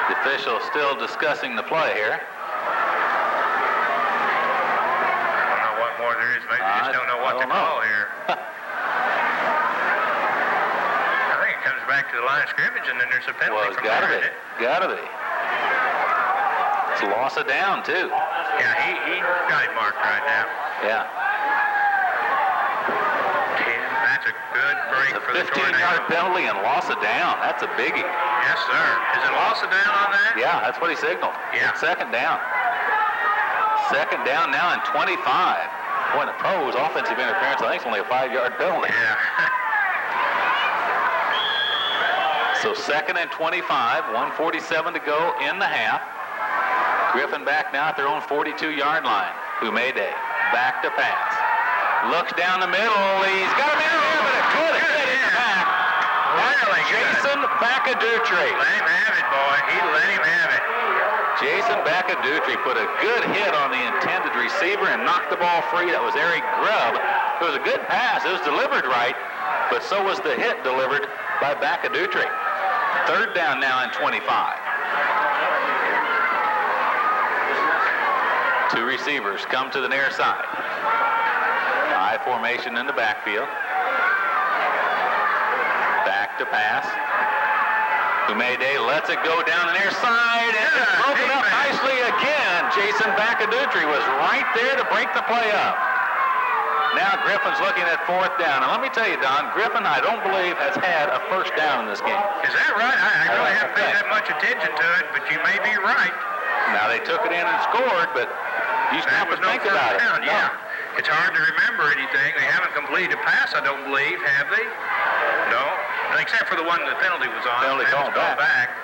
A: The official still discussing the play here.
B: I don't know what more there is. Maybe they just don't know what to call here. I think it comes back to the line of scrimmage, and then there's a penalty.
A: Well, it's got to be. Got to be. It's a loss of down, too.
B: Yeah, he got it marked right now.
A: Yeah.
B: That's a good break for the Tornadoes.
A: 15-yard penalty and loss of down. That's a biggie.
B: Yes, sir. Is it loss of down on that?
A: Yeah, that's what he signaled.
B: Yeah.
A: Second down. Second down now and 25. Boy, in the pros, offensive interference, I think it's only a 5-yard penalty.
B: Yeah.
A: So second and 25, 1:47 to go in the half. Griffin back now at their own 42-yard line. Mayday back to pass. Looks down the middle. He's got a man there, but a good hit in the back.
B: Really
A: Jason Baccadutri.
B: Let him have it, boy. He let him have it.
A: Jason Baccadutri put a good hit on the intended receiver and knocked the ball free. That was Eric Grubb. It was a good pass. It was delivered right, but so was the hit delivered by Baccadutri. Third down now and 25. Two receivers come to the near side. High formation in the backfield. Back to pass. Umede lets it go down the near side, and it's broken up nicely again. Jason Bacadutri was right there to break the play up. Now Griffin's looking at fourth down. And let me tell you, Don, Griffin, I don't believe, has had a first down in this game.
B: Is that right? I really haven't paid that much attention to it, but you may be right.
A: Now they took it in and scored, but you stop and think about it.
B: Down, yeah. It's hard to remember anything. They haven't completed a pass, I don't believe, have they? No. Except for the one the penalty was on.
A: Penalty called back.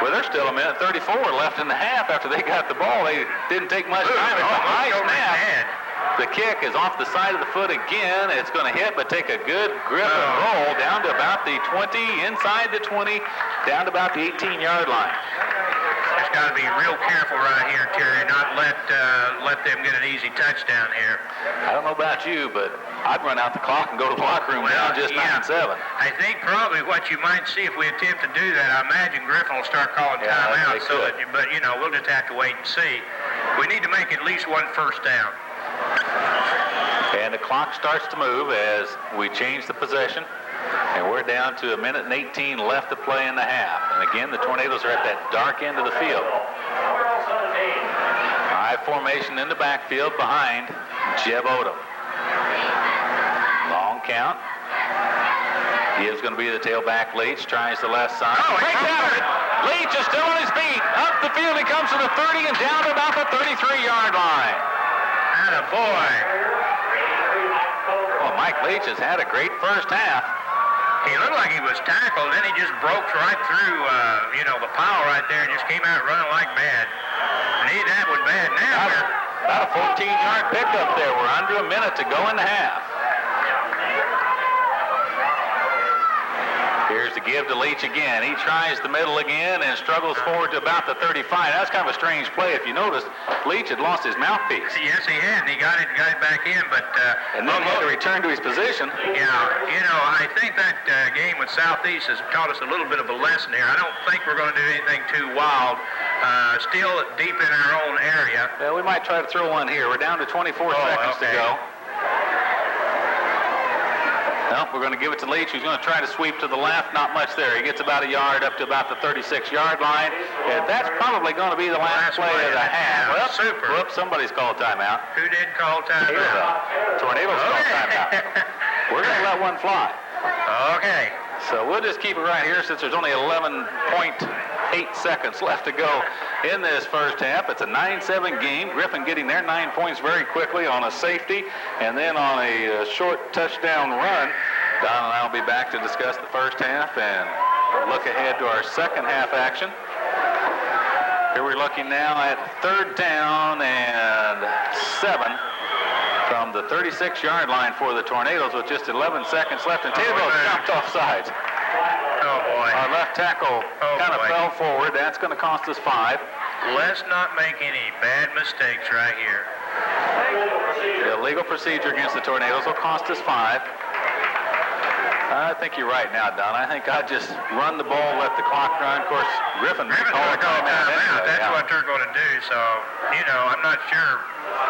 A: Well, there's still a minute 34 left in the half after they got the ball. They didn't take much time. It's a high snap. The kick is off the side of the foot again. It's going to hit, but take a good grip and roll down to about the 20, inside the 20, down to about the 18-yard line.
B: Just got to be real careful right here, Terry, not let them get an easy touchdown here.
A: I don't know about you, but I'd run out the clock and go to the locker room down just 9-7.
B: I think probably what you might see if we attempt to do that, I imagine Griffin will start calling timeout. But we'll just have to wait and see. We need to make at least one first down.
A: And the clock starts to move as we change the possession. And we're down to a minute and 18 left to play in the half. And again, the Tornadoes are at that dark end of the field. High formation in the backfield behind Jeb Odom. Long count. Gibbs going to be the tailback. Leach tries the left side. Breaks out of it. Leach is still on his feet. Up the field. He comes to the 30 and down to about the 33-yard line.
B: Attaboy.
A: Well, Mike Leach has had a great first half.
B: He looked like he was tackled, then he just broke right through, the pile right there and just came out running like mad. Need that one bad now.
A: About a 14-yard pickup there. We're under a minute to go in the half. Here's the give to Leach again. He tries the middle again and struggles forward to about the 35. That's kind of a strange play. If you noticed, Leach had lost his mouthpiece.
B: Yes, he had. And he got it back in, but...
A: and then he had to return to his position.
B: Yeah, I think that game with Southeast has taught us a little bit of a lesson here. I don't think we're going to do anything too wild. Still deep in our own area.
A: Well, we might try to throw one here. We're down to 24 seconds to go. Well, we're going to give it to Leach, who's going to try to sweep to the left. Not much there. He gets about a yard up to about the 36-yard line. And that's probably going to be the last play of the half. Well,
B: super.
A: Whoops, somebody's called timeout.
B: Who did call timeout?
A: Tornadoes called timeout. We're going to let one fly.
B: Okay.
A: So we'll just keep it right here since there's only 11.8 seconds left to go in this first half. It's a 9-7 game. Griffin getting their 9 points very quickly on a safety and then on a short touchdown run. Don and I will be back to discuss the first half and look ahead to our second half action. Here we're looking now at third down and 7 from the 36-yard line for the Tornadoes with just 11 seconds left. And Taylorville jumped off sides.
B: Oh, boy.
A: Our left tackle kind of fell forward. That's going to cost us 5.
B: Let's not make any bad mistakes right here.
A: The illegal procedure against the Tornadoes will cost us 5. I think you're right now, Don. I think I'd just run the ball, let the clock run. Of course, Griffin's
B: going to call timeout. That's what they're going to do. So, I'm not sure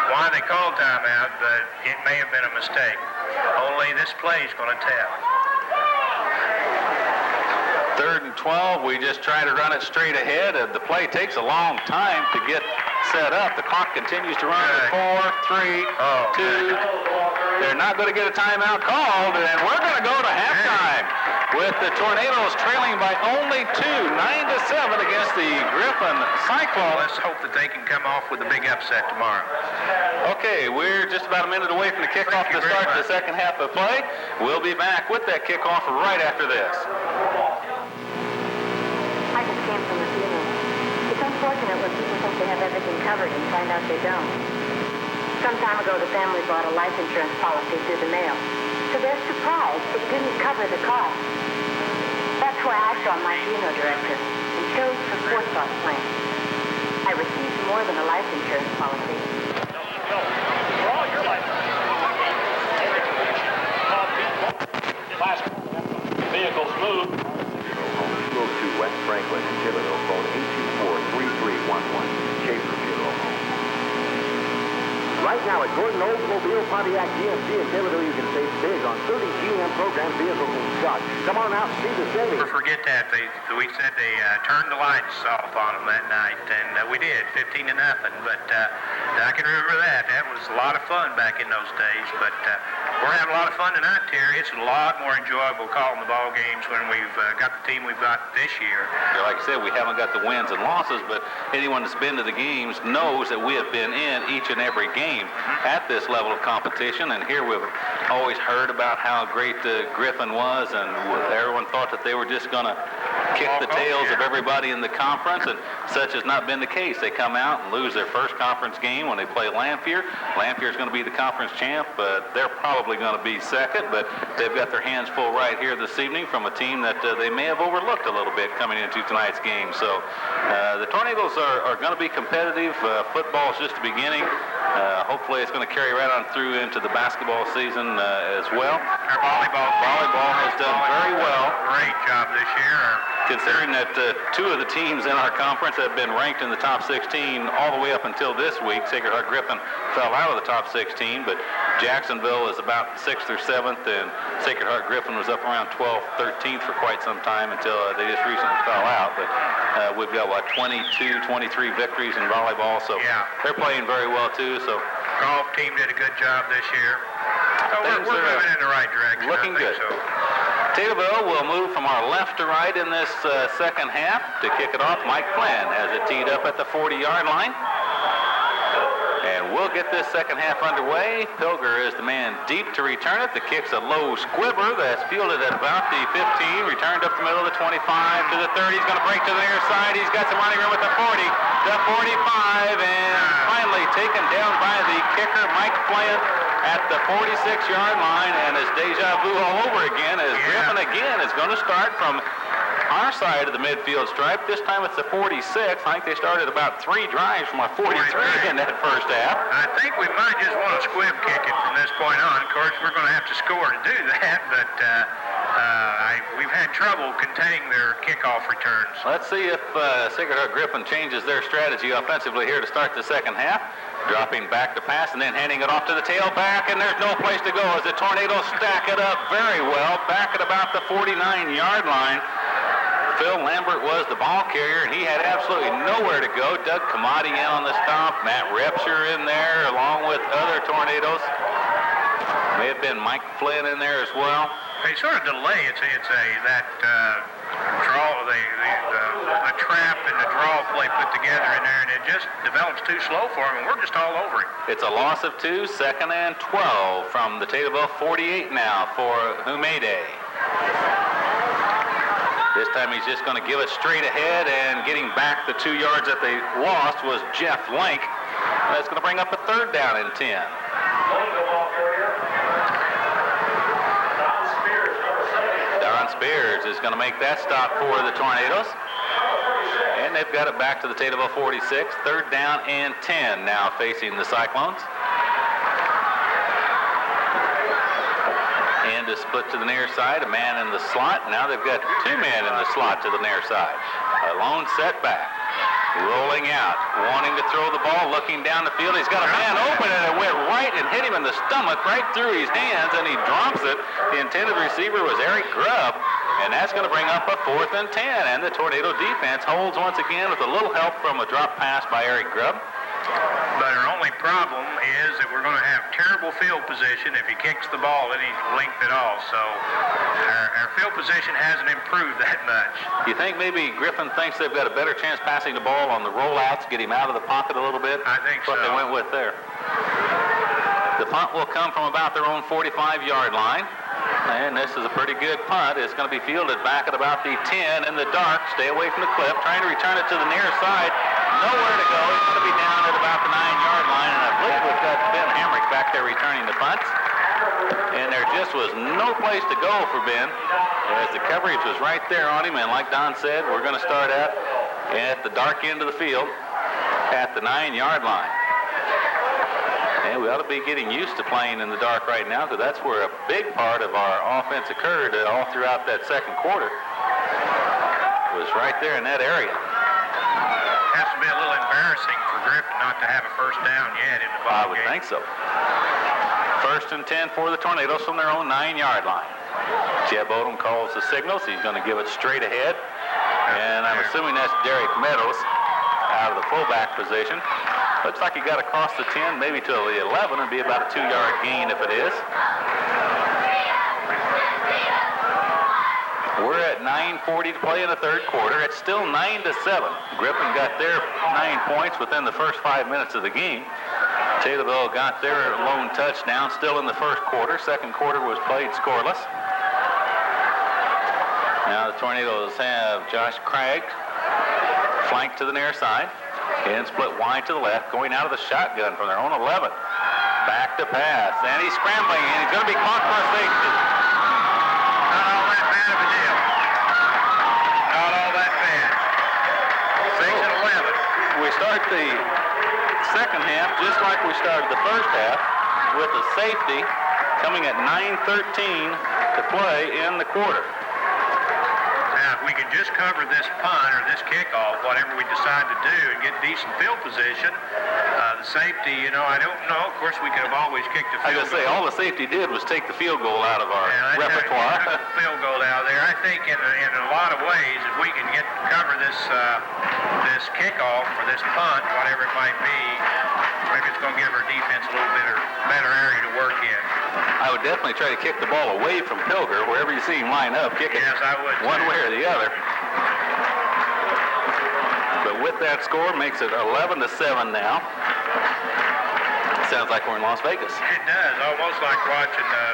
B: why they called timeout, but it may have been a mistake. Only this play is going to tell.
A: 3rd and 12. We just try to run it straight ahead. The play takes a long time to get set up. The clock continues to run. 4, 3, 2. They're not going to get a timeout called, and we're going to go to halftime with the Tornadoes trailing by only 2, 9-7 against the Griffin Cyclones.
B: Let's hope that they can come off with a big upset tomorrow.
A: Okay, we're just about a minute away from the kickoff to start the second half of play. We'll be back with that kickoff right after this.
D: I just came from the funeral. It's unfortunate when people think they have everything covered and find out they don't. Some time ago, the family bought a life insurance policy through the mail. To their surprise, it didn't cover the cost. That's why I saw my funeral director and chose the forethought plan. I received more than a life insurance policy.
E: For all your life vehicles move.
C: 202 West Franklin in Taylorville. Phone 824-3311. Schaefer Funeral Home. now at Gordon Oldsmobile, Pontiac, GMC, and Taylorville, you can save big on 30 GM program vehicles in stock. Come on out and see the savings.
B: Never forget that. We said they turned the lights off on them that night, and we did, 15-0. But I can remember that. That was a lot of fun back in those days. But we're having a lot of fun tonight, Terry. It's a lot more enjoyable calling the ball games when we've got the team we've got this year.
A: Yeah, like I said, we haven't got the wins and losses, but anyone that's been to the games knows that we have been in each and every game at this level of competition. And here we've always heard about how great Griffin was, and everyone thought that they were just going to kick the tails of everybody in the conference, and such has not been the case. They come out and lose their first conference game when they play Lamphere. Lamphere's going to be the conference champ, but they're probably going to be second, but they've got their hands full right here this evening from a team that they may have overlooked a little bit coming into tonight's game. So the Tornadoes are going to be competitive. Football's just the beginning. Hopefully it's going to carry right on through into the basketball season as well.
B: Our volleyball
A: has done very well.
B: Great job this year.
A: Considering that two of the teams in our conference have been ranked in the top 16 all the way up until this week. Sacred Heart Griffin fell out of the top 16, but Jacksonville is about 6th or 7th, and Sacred Heart Griffin was up around 12th, 13th for quite some time until they just recently fell out. But we've got, 22, 23 victories in volleyball, so they're playing very well too. So
B: golf team did a good job this year. So we're moving in the right direction.
A: Looking good.
B: So.
A: Taylorville will move from our left to right in this second half. To kick it off, Mike Flynn has it teed up at the 40-yard line. And we'll get this second half underway. Pilger is the man deep to return it. The kick's a low squibber that's fielded at about the 15, returned up the middle of the 25 to the 30. He's going to break to the near side. He's got some running room at the 40, the 45, and finally taken down by the kicker, Mike Flynn, at the 46-yard line. And it's deja vu all over again, as Griffin again is going to start from our side of the midfield stripe. This time it's the 46. I think they started about 3 drives from our 43 in that first half.
B: I think we might just want to squib kick it from this point on. Of course, we're going to have to score to do that, but we've had trouble containing their kickoff returns.
A: Let's see if Sacred Heart Griffin changes their strategy offensively here to start the second half. Dropping back to pass and then handing it off to the tailback, and there's no place to go as the Tornadoes stack it up very well back at about the 49-yard line. Phil Lambert was the ball carrier, and he had absolutely nowhere to go. Doug Kamadi in on the stop. Matt Repsher in there, along with other Tornadoes. May have been Mike Flynn in there as well.
B: They sort of delay. It's that draw, the trap and the draw play put together in there, and it just develops too slow for him, and we're just all over him.
A: It's a loss of 2, 2nd and 12 from the Taylorville 48 now for Humede. This time he's just going to give it straight ahead, and getting back the 2 yards that they lost was Jeff Link. That's going to bring up a 3rd down and 10. Don Spears is going to make that stop for the Tornadoes. And they've got it back to the Taylorville 46. 3rd down and 10 now facing the Cyclones. And a split to the near side, a man in the slot. Now they've got 2 men in the slot to the near side. A lone setback. Rolling out, wanting to throw the ball, looking down the field. He's got a man open, and it went right and hit him in the stomach, right through his hands, and he drops it. The intended receiver was Eric Grubb, and that's going to bring up a 4th and 10. And the Tornado defense holds once again with a little help from a drop pass by Eric Grubb.
B: But our only problem is that we're going to have terrible field position if he kicks the ball any length at all. So our field position hasn't improved that much.
A: You think maybe Griffin thinks they've got a better chance passing the ball on the rollouts, get him out of the pocket a little bit?
B: I think so.
A: What they went with there. The punt will come from about their own 45-yard line. And this is a pretty good punt. It's going to be fielded back at about the 10 in the dark. Stay away from the cliff. Trying to return it to the near side. Nowhere to go. It's going to be down at about the 9-yard line. And I believe we've got Ben Hamrick back there returning the punts. And there just was no place to go for Ben, as the coverage was right there on him. And like Don said, we're going to start at the dark end of the field at the 9-yard line. And we ought to be getting used to playing in the dark right now, because that's where a big part of our offense occurred all throughout that second quarter. It was right there in that area.
B: Has to be a little embarrassing for Griffin not to have a first down yet in the ball
A: I would
B: game.
A: think so. 1st and 10 for the Tornadoes from their own 9-yard line. Jeb Odom calls the signals. He's going to give it straight ahead. And I'm assuming that's Derek Meadows out of the fullback position. Looks like he got across the 10, maybe to the 11. It'd be about a 2-yard gain if it is. We're at 9:40 to play in the third quarter. It's still 9-7. Griffin got their 9 points within the first 5 minutes of the game. Taylorville got their lone touchdown still in the first quarter. Second quarter was played scoreless. Now the Tornadoes have Josh Craig flanked to the near side and split wide to the left, going out of the shotgun from their own 11. Back to pass, and he's scrambling, and he's going to be caught for a safety.
B: Not all that bad of a deal. Not all that bad. 6 and 11.
A: We start the second half just like we started the first half, with a safety coming at 9:13 to play in the quarter.
B: Now, if we can just cover this punt or this kickoff, whatever we decide to do, and get decent field position, the safety, you know, I don't know. Of course, we could have always kicked a
A: I
B: field
A: was going to say, all the safety did was take the field goal out of our repertoire.
B: Took the field goal out there. I think in a lot of ways, if we can cover this this kickoff or this punt, whatever it might be, maybe it's going to give our defense a little better area to work in.
A: I would definitely try to kick the ball away from Pilger. Wherever you see him line up, kick it
B: Yes, I would,
A: one
B: too.
A: way or the other. But with that score, makes it 11-7 now. Sounds like we're in Las Vegas.
B: It does, almost like watching the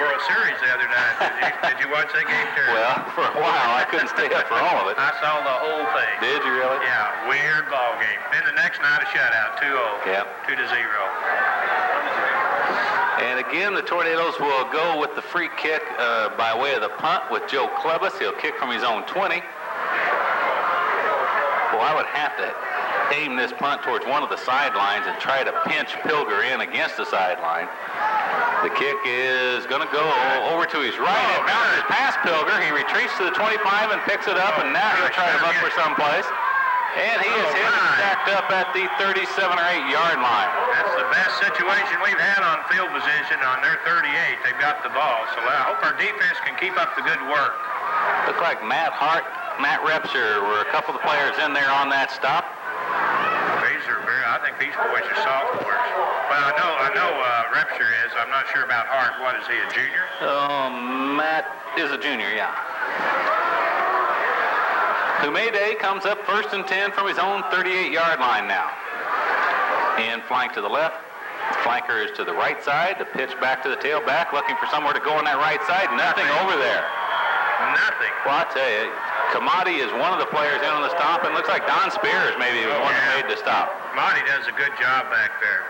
B: World Series the other night. Did you watch that game, Terry?
A: Well, for a while, I couldn't stay up for all of it.
B: I saw the whole thing.
A: Did you really?
B: Yeah, weird ball game. Then the next night, a shutout, 2-0.
A: Yeah.
B: 2-0.
A: And again, the Tornadoes will go with the free kick by way of the punt with Joe Klebus. He'll kick from his own 20. Well, I would have to aim this punt towards one of the sidelines and try to pinch Pilger in against the sideline. The kick is going to go over to his right. It bounces past Pilger. He retreats to the 25 and picks it up, and now he'll try to look for someplace. And he is hit and stacked up at the 37 or 8 yard line.
B: That's the best situation we've had on field position on their 38. They've got the ball, so I hope our defense can keep up the good work.
A: Looks like Matt Hart, Matt Repsher were a couple of the players in there on that stop.
B: I think these boys are sophomores. Well, I know Repsher is. I'm not sure about Hart. What is he, a junior?
A: Matt is a junior, yeah. Humede comes up 1st and 10 from his own 38-yard line now. And flank to the left. Flanker is to the right side. The pitch back to the tailback, looking for somewhere to go on that right side. Nothing over there.
B: Nothing.
A: Well, I tell you, Kamadi is one of the players in on the stop, and looks like Don Spears maybe was one that made the stop.
B: Kamadi does a good job back there.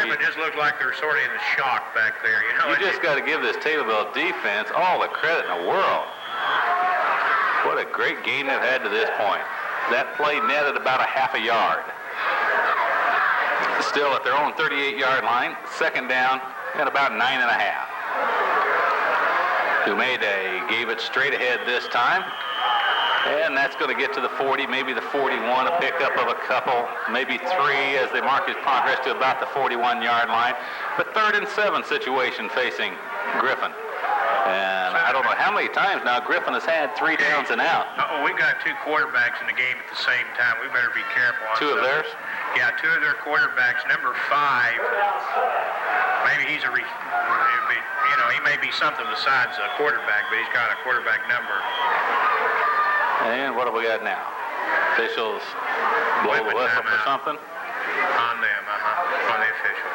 B: It just looked like they're sort of in a shock back there. You know,
A: you just got to give this Taylorville defense all the credit in the world. What a great game they've had to this point. That play netted about a half a yard. Still at their own 38-yard line, second down and about 9.5. Humede gave it straight ahead this time. And that's going to get to the 40, maybe the 41, a pickup of a couple, maybe 3 as they mark his progress to about the 41-yard line. But 3rd and 7 situation facing Griffin. And I don't know how many times now Griffin has had 3 downs and out.
B: We've got 2 quarterbacks in the game at the same time. We better be careful on
A: 2 of theirs?
B: Yeah, 2 of their quarterbacks. Number 5, maybe he's he may be something besides a quarterback, but he's got a quarterback number.
A: And what do we got now? Officials blow the whistle for something?
B: On them, on the official.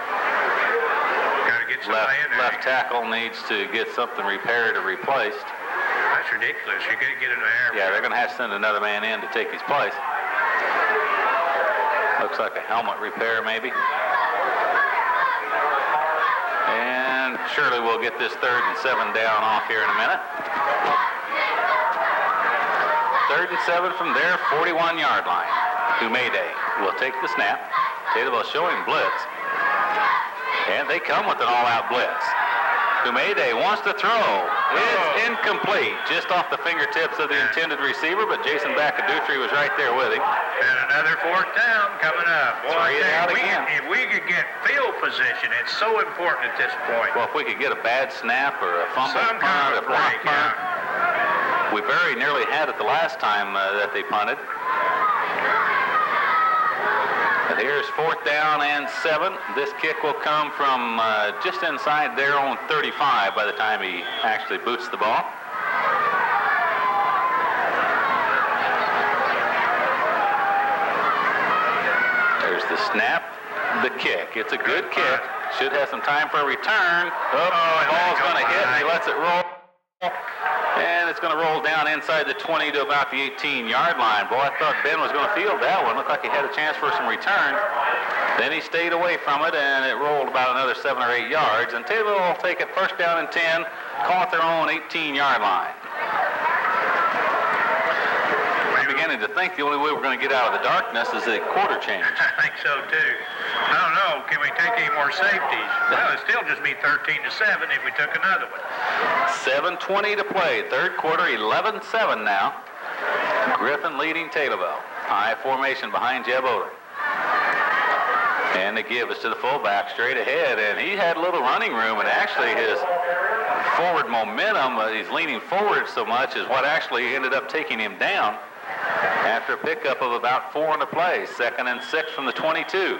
B: Got to get somebody in there.
A: Left tackle needs to get something repaired or replaced.
B: That's ridiculous. You got to get in there.
A: Yeah, they're going to have to send another man in to take his place. Looks like a helmet repair, maybe. And surely we'll get this 3rd and 7 down off here in a minute. 3rd and 7 from their 41-yard line. Humede will take the snap. Taylorville showing blitz. And they come with an all-out blitz. Humede wants to throw. It's incomplete, just off the fingertips of the intended receiver, but Jason Bacadutri was right there with him.
B: And another fourth down coming up. Boy,
A: Three out again.
B: if we could get field position, it's so important at this point.
A: Well, if we could get a bad snap or a fumble
B: Some
A: punt,
B: kind
A: a
B: of
A: block
B: break,
A: punt. We very nearly had it the last time that they punted. But here's 4th down and 7. This kick will come from just inside their own 35 by the time he actually boots the ball. There's the snap, the kick. It's a good kick. Should have some time for a return. Oh, the ball's going to hit. He lets it roll. And it's going to roll down inside the 20 to about the 18-yard line. Boy, I thought Ben was going to field that one. Looked like he had a chance for some return. Then he stayed away from it, and it rolled about another 7 or 8 yards. And Taylorville will take it 1st down and 10, call it their own 18-yard line. I'm beginning to think the only way we're going to get out of the darkness is a quarter change.
B: I think so, too. I don't know. Can we take any more safeties? Well, it'd still just be 13-7 if we took another one.
A: 7:20 to play. 3rd quarter, 11-7 now. Griffin leading Taylorville. High formation behind Jeb Odom. And the give is to the fullback straight ahead. And he had a little running room, and actually his forward momentum, he's leaning forward so much, is what actually ended up taking him down after a pickup of about 4 on the play. 2nd and 6 from the 22.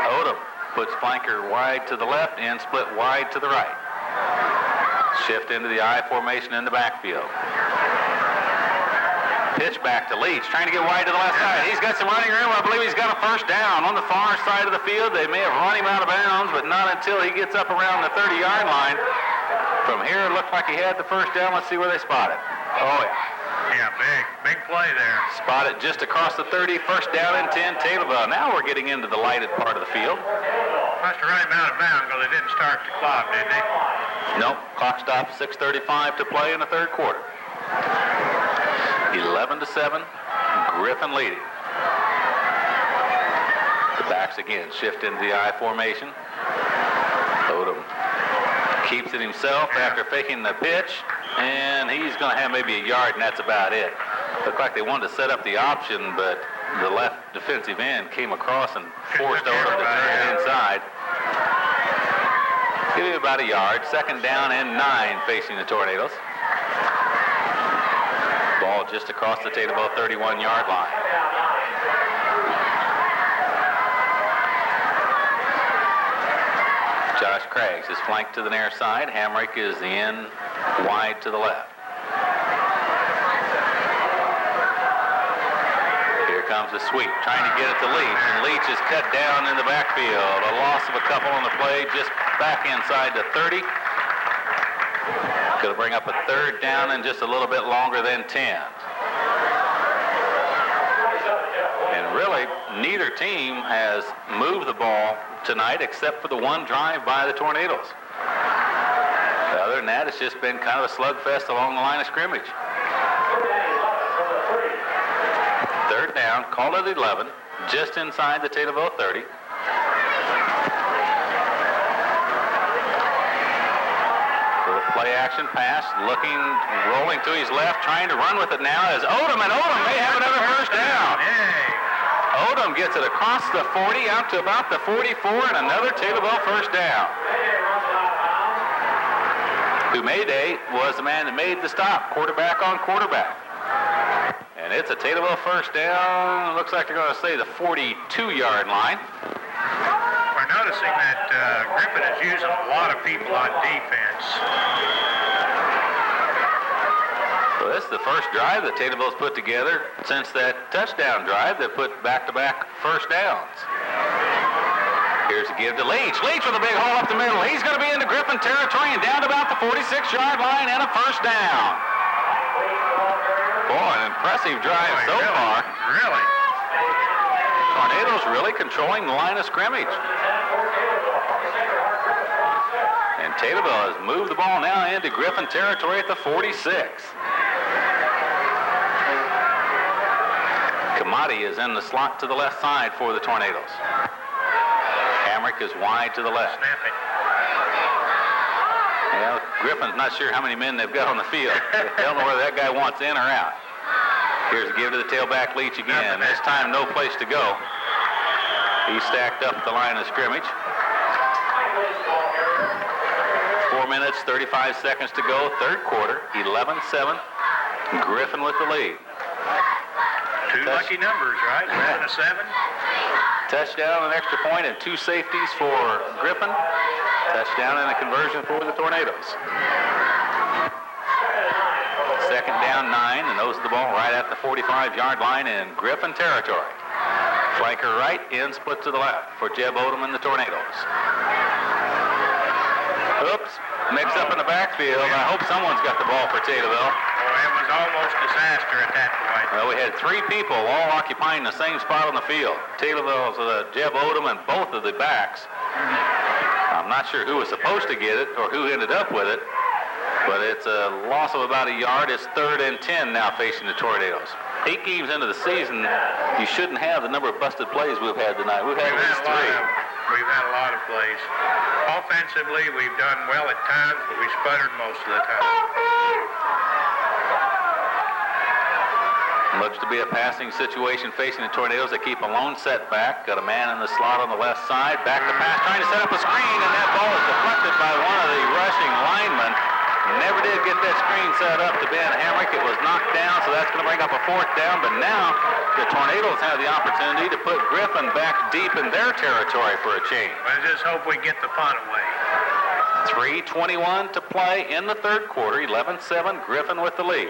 A: Odom puts flanker wide to the left and split wide to the right. Shift into the I formation in the backfield. Pitch back to Leach, trying to get wide to the left side. He's got some running room. I believe he's got a 1st down on the far side of the field. They may have run him out of bounds, but not until he gets up around the 30-yard line. From here, it looked like he had the 1st down. Let's see where they spot it. Oh, yeah.
B: Yeah, big play there.
A: Spotted just across the 30, 1st down and 10, Taylorville. Now we're getting into the lighted part of the field.
B: Must have run him out of bounds because they didn't start the clock, did they?
A: Nope, clock stopped, 6:35 to play in the 3rd quarter. 11-7, Griffin leading. The backs again shift into the I formation. Odom keeps it himself after faking the pitch, and he's going to have maybe a yard, and that's about it. Looked like they wanted to set up the option, but the left defensive end came across and forced Odom to turn it inside. Give him about a yard. 2nd down and 9 facing the Tornadoes. Ball just across the Taylorville 31-yard line. Josh Craggs is flanked to the near side. Hamrick is in wide to the left. Here comes the sweep, trying to get it to Leach, and Leach is cut down in the backfield. A loss of a couple on the play, just back inside the 30. Going to bring up a 3rd down and just a little bit longer than 10. And really, neither team has moved the ball tonight except for the one drive by the Tornadoes. Other than that, it's just been kind of a slugfest along the line of scrimmage. 3rd down, call it 11, just inside the Taylorville 30. Play action pass, rolling to his left, trying to run with it now as Odom, and Odom may have another 1st down. Odom gets it across the 40 out to about the 44, and another Taylorville 1st down. Humede was the man that made the stop, quarterback on quarterback. And it's a Taylorville 1st down. Looks like they're going to say the 42-yard line.
B: We're noticing that Griffin is using a lot of people on defense.
A: So this is the 1st drive that Taylorville's put together since that touchdown drive that put back-to-back 1st downs. Here's a give to Leach. Leach with a big hole up the middle. He's going to be into Griffin territory and down to about the 46-yard line and a 1st down. Boy, an impressive drive so far.
B: Really?
A: Tornadoes really controlling the line of scrimmage. And Taylorville has moved the ball now into Griffin territory at the 46. Lottie is in the slot to the left side for the Tornadoes. Hamrick is wide to the left.
B: Snap it.
A: Yeah, Griffin's not sure how many men they've got on the field. They don't know whether that guy wants in or out. Here's a give to the tailback Leach again. This time no place to go. He's stacked up at the line of scrimmage. 4 minutes, 35 seconds to go. Third quarter, 11-7. Griffin with the lead.
B: Two lucky numbers, right? 11-7.
A: Touchdown, an extra point, and 2 safeties for Griffin. Touchdown and a conversion for the Tornadoes. Second down, 9, and those of the ball right at the 45-yard line in Griffin territory. Flanker right, in split to the left for Jeb Odom and the Tornadoes. Oops, mixed up in the backfield. I hope someone's got the ball for Taylorville.
B: Well, it was almost disaster at that point.
A: Well, we had 3 people all occupying the same spot on the field. Taylorville's Jeb Odom and both of the backs. I'm not sure who was supposed to get it or who ended up with it, but it's a loss of about a yard. It's 3rd and 10 now facing the Tornadoes. 8 games into the season, you shouldn't have the number of busted plays we've had tonight. We've had at least 3.
B: We've had a lot of plays. Offensively, we've done well at times, but we sputtered most of the time.
A: Looks to be a passing situation facing the Tornadoes. They keep a lone setback. Got a man in the slot on the left side. Back to pass, trying to set up a screen, and that ball is deflected by one of the rushing linemen. Never did get that screen set up to Ben Hamrick. It was knocked down, so that's going to bring up a 4th down. But now the Tornadoes have the opportunity to put Griffin back deep in their territory for a change.
B: I just hope we get the punt away.
A: 3:21 to play in the third quarter. 11-7, Griffin with the lead.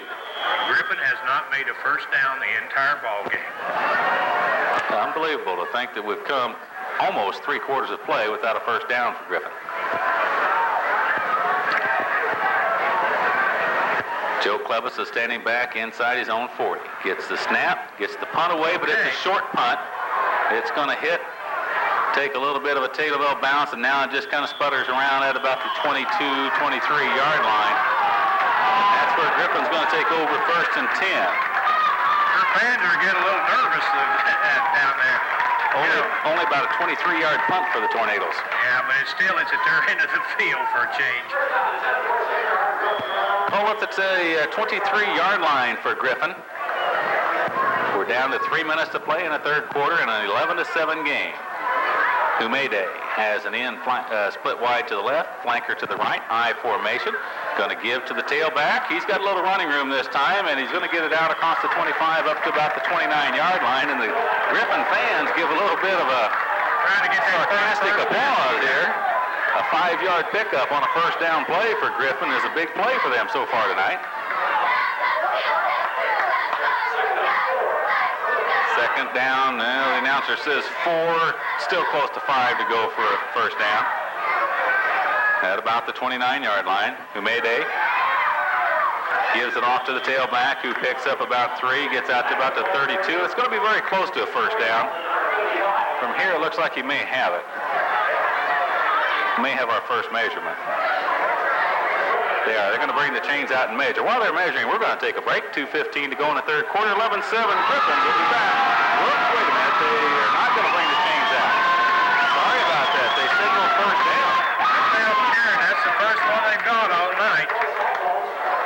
B: Griffin has not made a first down the entire ball game.
A: Unbelievable to think that we've come almost 3 quarters of play without a first down for Griffin. Joe Clevis is standing back inside his own 40. Gets the snap, gets the punt away, but it's a short punt. It's going to take a little bit of a Taylorville bounce, and now it just kind of sputters around at about the 22, 23-yard line. That's where Griffin's going to take over 1st and 10.
B: Her fans are getting a little nervous down there.
A: Only about a 23-yard punt for the Tornadoes.
B: Yeah, but it's at their end of the field for a change.
A: Pull up at the 23-yard line for Griffin. We're down to 3 minutes to play in the third quarter in an 11-7 game. Humede has an in split wide to the left, flanker to the right, I formation. Going to give to the tailback. He's got a little running room this time, and he's going to get it out across the 25 up to about the 29-yard line. And the Griffin fans give a little bit of a sarcastic applause here. A 5-yard pickup on a first down play for Griffin is a big play for them so far tonight. Second down, the announcer says 4, still close to 5 to go for a first down. At about the 29-yard line, Humede gives it off to the tailback, who picks up about 3, gets out to about the 32. It's going to be very close to a first down. From here, it looks like he may have it. May have our first measurement. They're going to bring the chains out and measure. While they're measuring, we're going to take a break. 2:15 to go in the third quarter. 11-7, Griffins will be back. Whoops, wait a minute. They are not going to bring the chains out. Sorry about that. They signaled first down.
B: That's the first one they've got all night.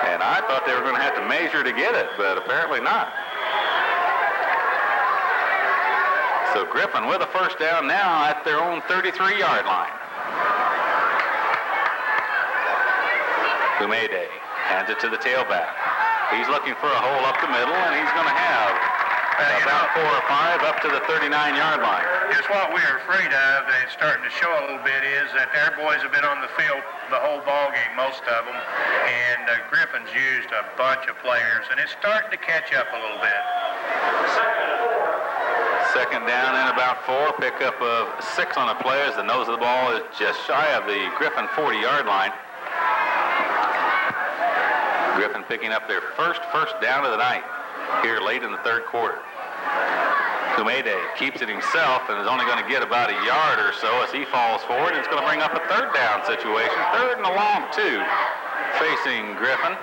A: And I thought they were going to have to measure to get it, but apparently not. So Griffin with a first down now at their own 33-yard line. Humede hands it to the tailback. He's looking for a hole up the middle, and he's going to have about 4 or 5 up to the 39-yard line.
B: Just what we're afraid of, and it's starting to show a little bit, is that their boys have been on the field the whole ball game, most of them, and Griffin's used a bunch of players, and it's starting to catch up a little bit.
A: Second down and about 4, pickup of 6 on the play as the nose of the ball is just shy of the Griffin 40-yard line. Griffin picking up their first down of the night here late in the third quarter. Humede keeps it himself and is only going to get about a yard or so as he falls forward. It's going to bring up a third down situation. 3rd and a long 2 facing Griffin.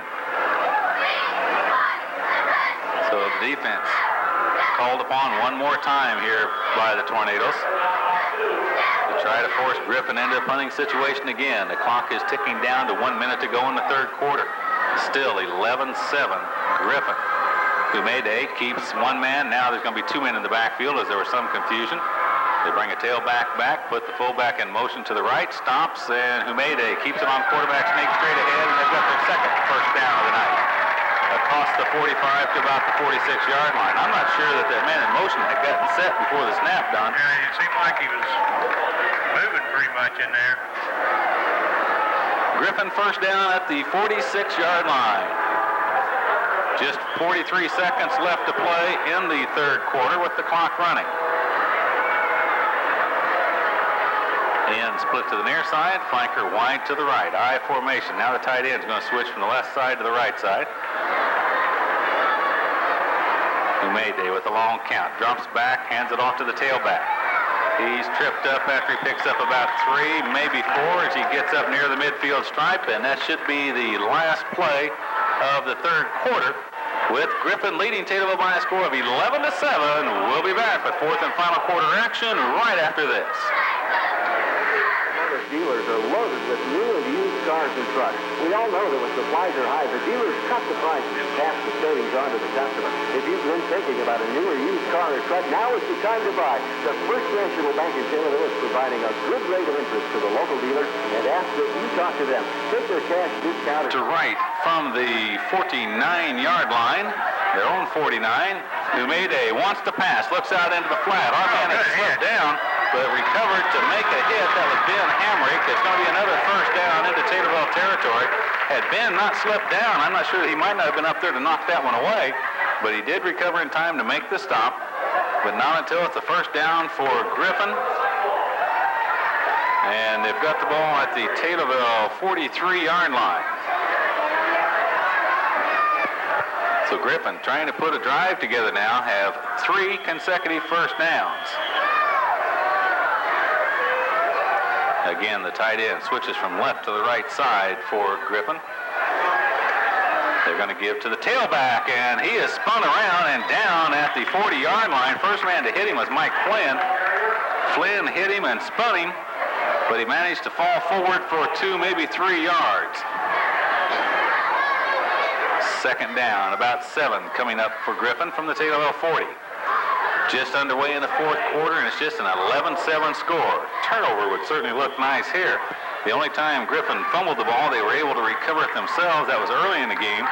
A: So the defense called upon one more time here by the Tornadoes to try to force Griffin into a punting situation again. The clock is ticking down to 1 minute to go in the third quarter. Still 11-7 Griffin. Humede keeps one man. Now there's going to be two men in the backfield as there was some confusion. They bring a tailback back, put the fullback in motion to the right, stops, and Humede keeps it on quarterback sneak straight ahead, and they've got their second first down of the night. Across the 45 to about the 46-yard line. I'm not sure that that man in motion had gotten set before the snap, Don.
B: Yeah, it seemed like he was moving pretty much in there.
A: Griffin first down at the 46-yard line. Just 43 seconds left to play in the third quarter with the clock running. End split to the near side, flanker wide to the right. I formation. Now the tight end is going to switch from the left side to the right side. Humede with a long count. Drops back, hands it off to the tailback. He's tripped up after he picks up about 3, maybe 4 as he gets up near the midfield stripe, and that should be the last play of the third quarter with Griffin leading Taylorville by a score of 11-7. We'll be back with fourth and final quarter action right after this.
C: Dealers are loaded with new and used cars and trucks. We all know that when supplies are high, the dealers cut the prices and pass the savings on to the customer. If you've been thinking about a new or used car or truck, now is the time to buy. The First National Bank in Taylorville is providing a good rate of interest to the local dealers and ask that you talk to them. Take their cash discount.
A: To right from the 49-yard line, their own 49, Humede wants to pass, looks out into the flat. Our man has slipped down, but recovered to make a hit. That was Ben Hamrick. It's going to be another first down into Taylorville territory. Had Ben not slipped down, I'm not sure that he might not have been up there to knock that one away, but he did recover in time to make the stop. But not until it's a first down for Griffin. And they've got the ball at the Taylorville 43-yard line. So Griffin, trying to put a drive together now, have 3 consecutive first downs. Again, the tight end switches from left to the right side for Griffin. They're going to give to the tailback, and he is spun around and down at the 40-yard line. First man to hit him was Mike Flynn. Flynn hit him and spun him, but he managed to fall forward for 2, maybe 3 yards. Second down, about 7 coming up for Griffin from the Taylorville 40. Just underway in the fourth quarter, and it's just an 11-7 score. Turnover would certainly look nice here. The only time Griffin fumbled the ball, they were able to recover it themselves. That was early in the game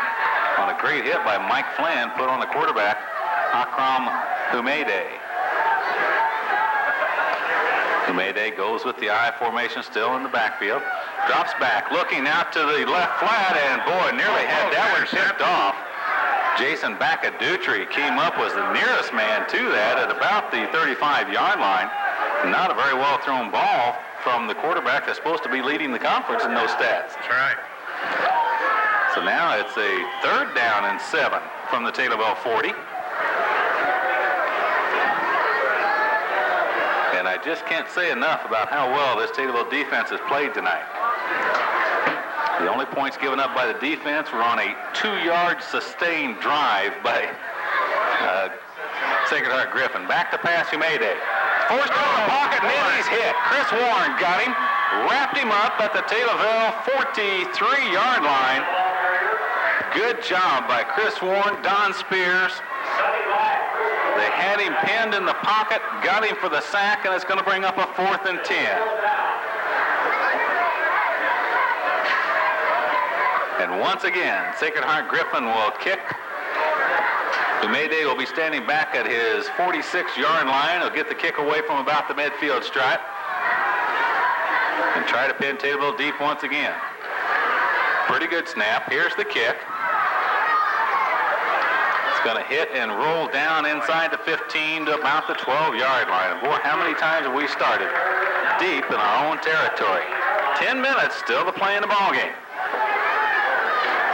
A: on a great hit by Mike Flynn, put on the quarterback, Akram Humede. Humede goes with the I formation still in the backfield. Drops back, looking out to the left flat, and boy, nearly had that one tipped off. Jason Bacadutri came up, was the nearest man to that at about the 35-yard line. Not a very well thrown ball from the quarterback that's supposed to be leading the conference in those stats.
B: That's right.
A: So now it's a third down and 7 from the Taylorville 40. And I just can't say enough about how well this Taylorville defense has played tonight. The only points given up by the defense were on a 2-yard sustained drive by Sacred Heart Griffin. Back to pass Humede. Forced out of the pocket, and then he's hit. Chris Warren got him, wrapped him up at the Taylorville 43-yard line. Good job by Chris Warren, Don Spears. They had him pinned in the pocket, got him for the sack, and it's going to bring up a 4th and 10. And once again, Sacred Heart Griffin will kick. Humede will be standing back at his 46-yard line. He'll get the kick away from about the midfield stripe and try to pin Taylorville deep once again. Pretty good snap. Here's the kick. It's going to hit and roll down inside the 15 to about the 12-yard line. And boy, how many times have we started deep in our own territory? 10 minutes still to play in the ballgame.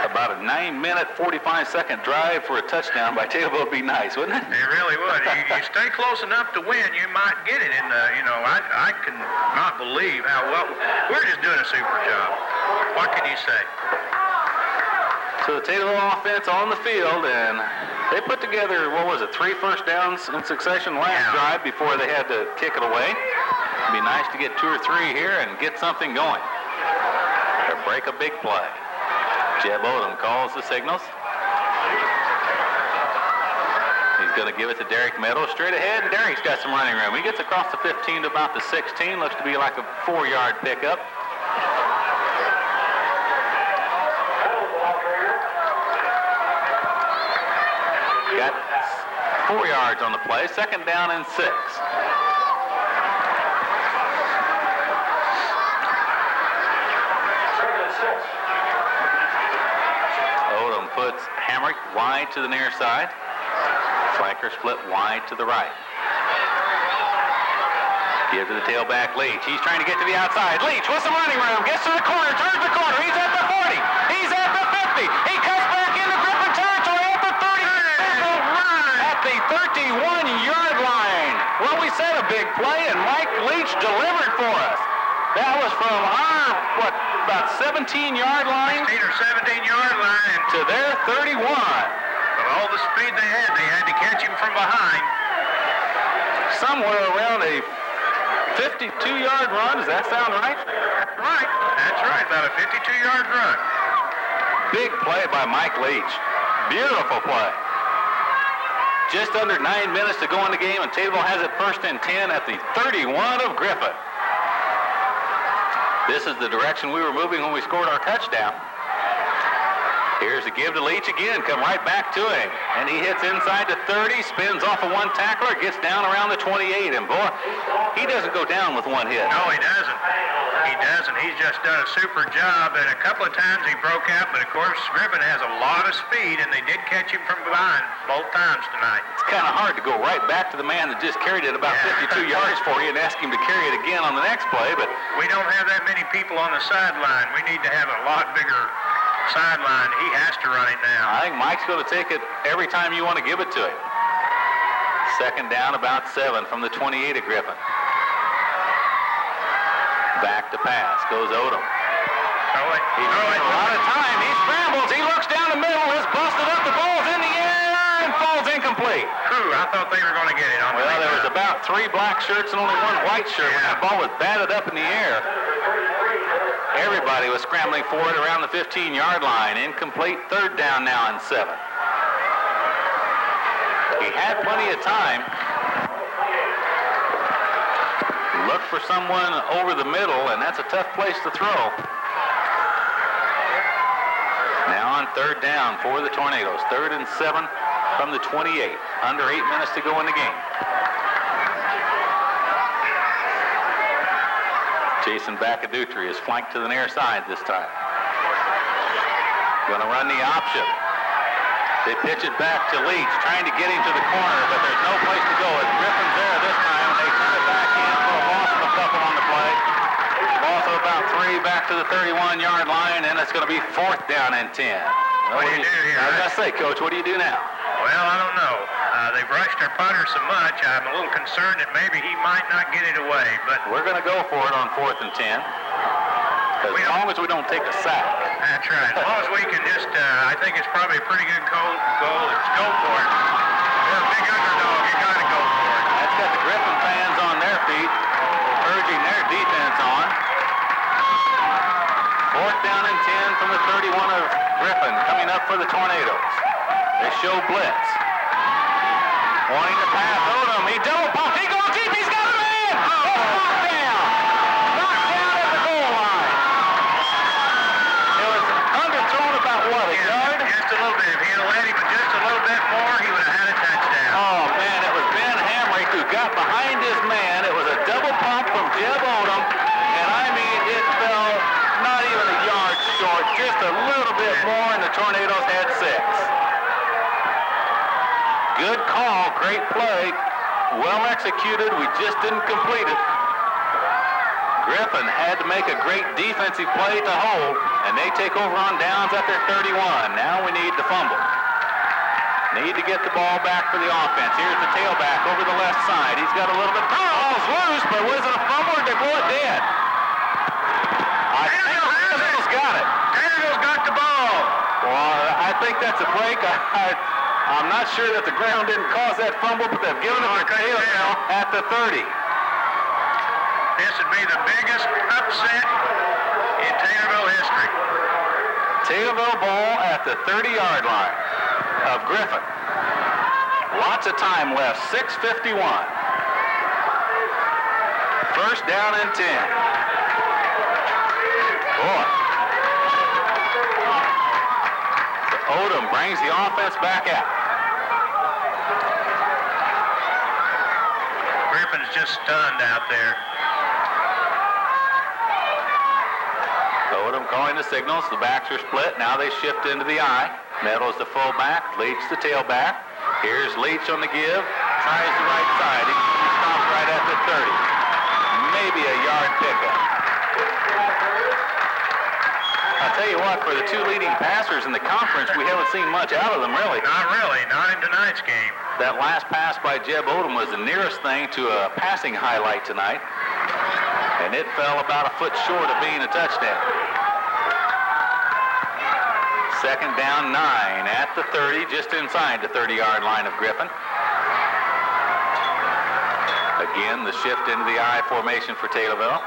A: About a 9-minute, 45-second drive for a touchdown by Taylorville would be nice, wouldn't it?
B: It really would. You stay close enough to win, you might get it. And, I can not believe how well. We're just doing a super job. What can you say?
A: So the Taylorville offense on the field, and They put together, what was it, 3 first downs in succession last drive before they had to kick it away. It'd be nice to get 2 or 3 here and get something going. Or break a big play. Jeb Odom calls the signals. He's going to give it to Derek Meadows straight ahead, and Derek's got some running room. He gets across the 15 to about the 16. Looks to be like a 4-yard pickup. Got 4 yards on the play. 2nd down and 6. Odom puts Hamrick wide to the near side. Flanker split wide to the right. Give to the tailback, Leach. He's trying to get to the outside. Leach with some running room. Gets to the corner. Turns the corner. He's at the 40. He's at the 50. He cuts back into Griffin territory at the 30. At the 31-yard line. Well, we said a big play, and Mike Leach delivered for us. That was from our, about 17-yard line?
B: 16 or 17-yard line.
A: To their 31.
B: With all the speed they had to catch him from behind.
A: Somewhere around a 52-yard run. Does that sound right?
B: Right. That's right. About a 52-yard run.
A: Big play by Mike Leach. Beautiful play. Just under 9 minutes to go in the game, and Taylorville has it 1st and 10 at the 31 of Griffin. This is the direction we were moving when we scored our touchdown. Here's the give to Leach again. Come right back to him. And he hits inside the 30, spins off of one tackler, gets down around the 28. And boy, he doesn't go down with one hit.
B: No, he doesn't. He doesn't. He's just done a super job. And a couple of times he broke out. But, of course, Griffin has a lot of speed, and they did catch him from behind both times tonight.
A: It's kind of hard to go right back to the man that just carried it about 52 yards for you and ask him to carry it again on the next play. But
B: we don't have that many people on the sideline. We need to have a lot bigger sideline. He has to run it now.
A: I think Mike's going to take it every time you want to give it to him. 2nd down, about 7 from the 28 of Griffin. Back to pass. Goes Odom. He's a lot of time. He scrambles. He looks down the middle. Is busted up. The ball's in the air and falls incomplete.
B: I thought they were going to get it on.
A: Well, there was about 3 black shirts and only 1 white shirt when that ball was batted up in the air. Everybody was scrambling for it around the 15-yard line. Incomplete. 3rd down now and 7. He had plenty of time. Look for someone over the middle, and that's a tough place to throw. Now on 3rd down for the Tornadoes. 3rd and 7 from the 28. Under 8 minutes to go in the game. Jason Bacadutri is flanked to the near side this time. Going to run the option. They pitch it back to Leach, trying to get him to the corner, but there's no place to go. It's Griffin's there this time. They turn it back in for a loss of a couple on the play. Loss of about 3 back to the 31-yard line, and it's going to be 4th down and 10.
B: What do you do here?
A: I was going to say, Coach, what do you do now?
B: Well, I don't know. They've rushed our punter so much, I'm a little concerned that maybe he might not get it away. But
A: we're going to go for it on 4th and 10. As long as we don't take a sack.
B: That's right. As long as we can just, I think it's probably a pretty good goal. Let's go for it. We're a big underdog. You got to go for it.
A: That's got the Griffin fans on their feet, urging their defense on. 4th down and 10 from the 31 of Griffin, coming up for the Tornadoes. They show blitz. Wanting to pass Odom. He double pumps. He goes deep. He's got a man. It's knocked down. Knocked down at the goal line. It was underthrown about what, a yard?
B: Just a little bit. If he had let him just a little bit more, he would have had a touchdown.
A: Oh, man, it was Ben Hamrick who got behind his man. It was a double pump from Jeb Odom. And I mean, it fell not even a yard short, just a little bit more, and the Tornadoes had 6. Good call, great play, well executed. We just didn't complete it. Griffin had to make a great defensive play to hold, and they take over on downs at their 31. Now we need to fumble. Need to get the ball back for the offense. Here's the tailback over the left side. He's got a little bit. Ball's loose, but was it a fumble or did they blow it dead? I think Taylorville's got it.
B: Taylorville's got the ball.
A: Well, I think that's a break. I'm not sure that the ground didn't cause that fumble, but they've given it to Taylorville at the 30.
B: This would be the biggest upset in Taylorville history.
A: Taylorville ball at the 30-yard line of Griffin. Lots of time left, 6:51. First down and 10. Boy. Odom brings the offense back out.
B: Griffin's just stunned out there.
A: Odom calling the signals. The backs are split. Now they shift into the I. Meadows the fullback. Leach the tailback. Here's Leach on the give. Tries the right side. He stops right at the 30. Maybe a yard pickup. I'll tell you what, for the two leading passers in the conference, we haven't seen much out of them, really.
B: Not really. Not in tonight's game.
A: That last pass by Jeb Odom was the nearest thing to a passing highlight tonight. And it fell about a foot short of being a touchdown. Second down, 9 at the 30, just inside the 30-yard line of Griffin. Again, the shift into the I formation for Taylorville.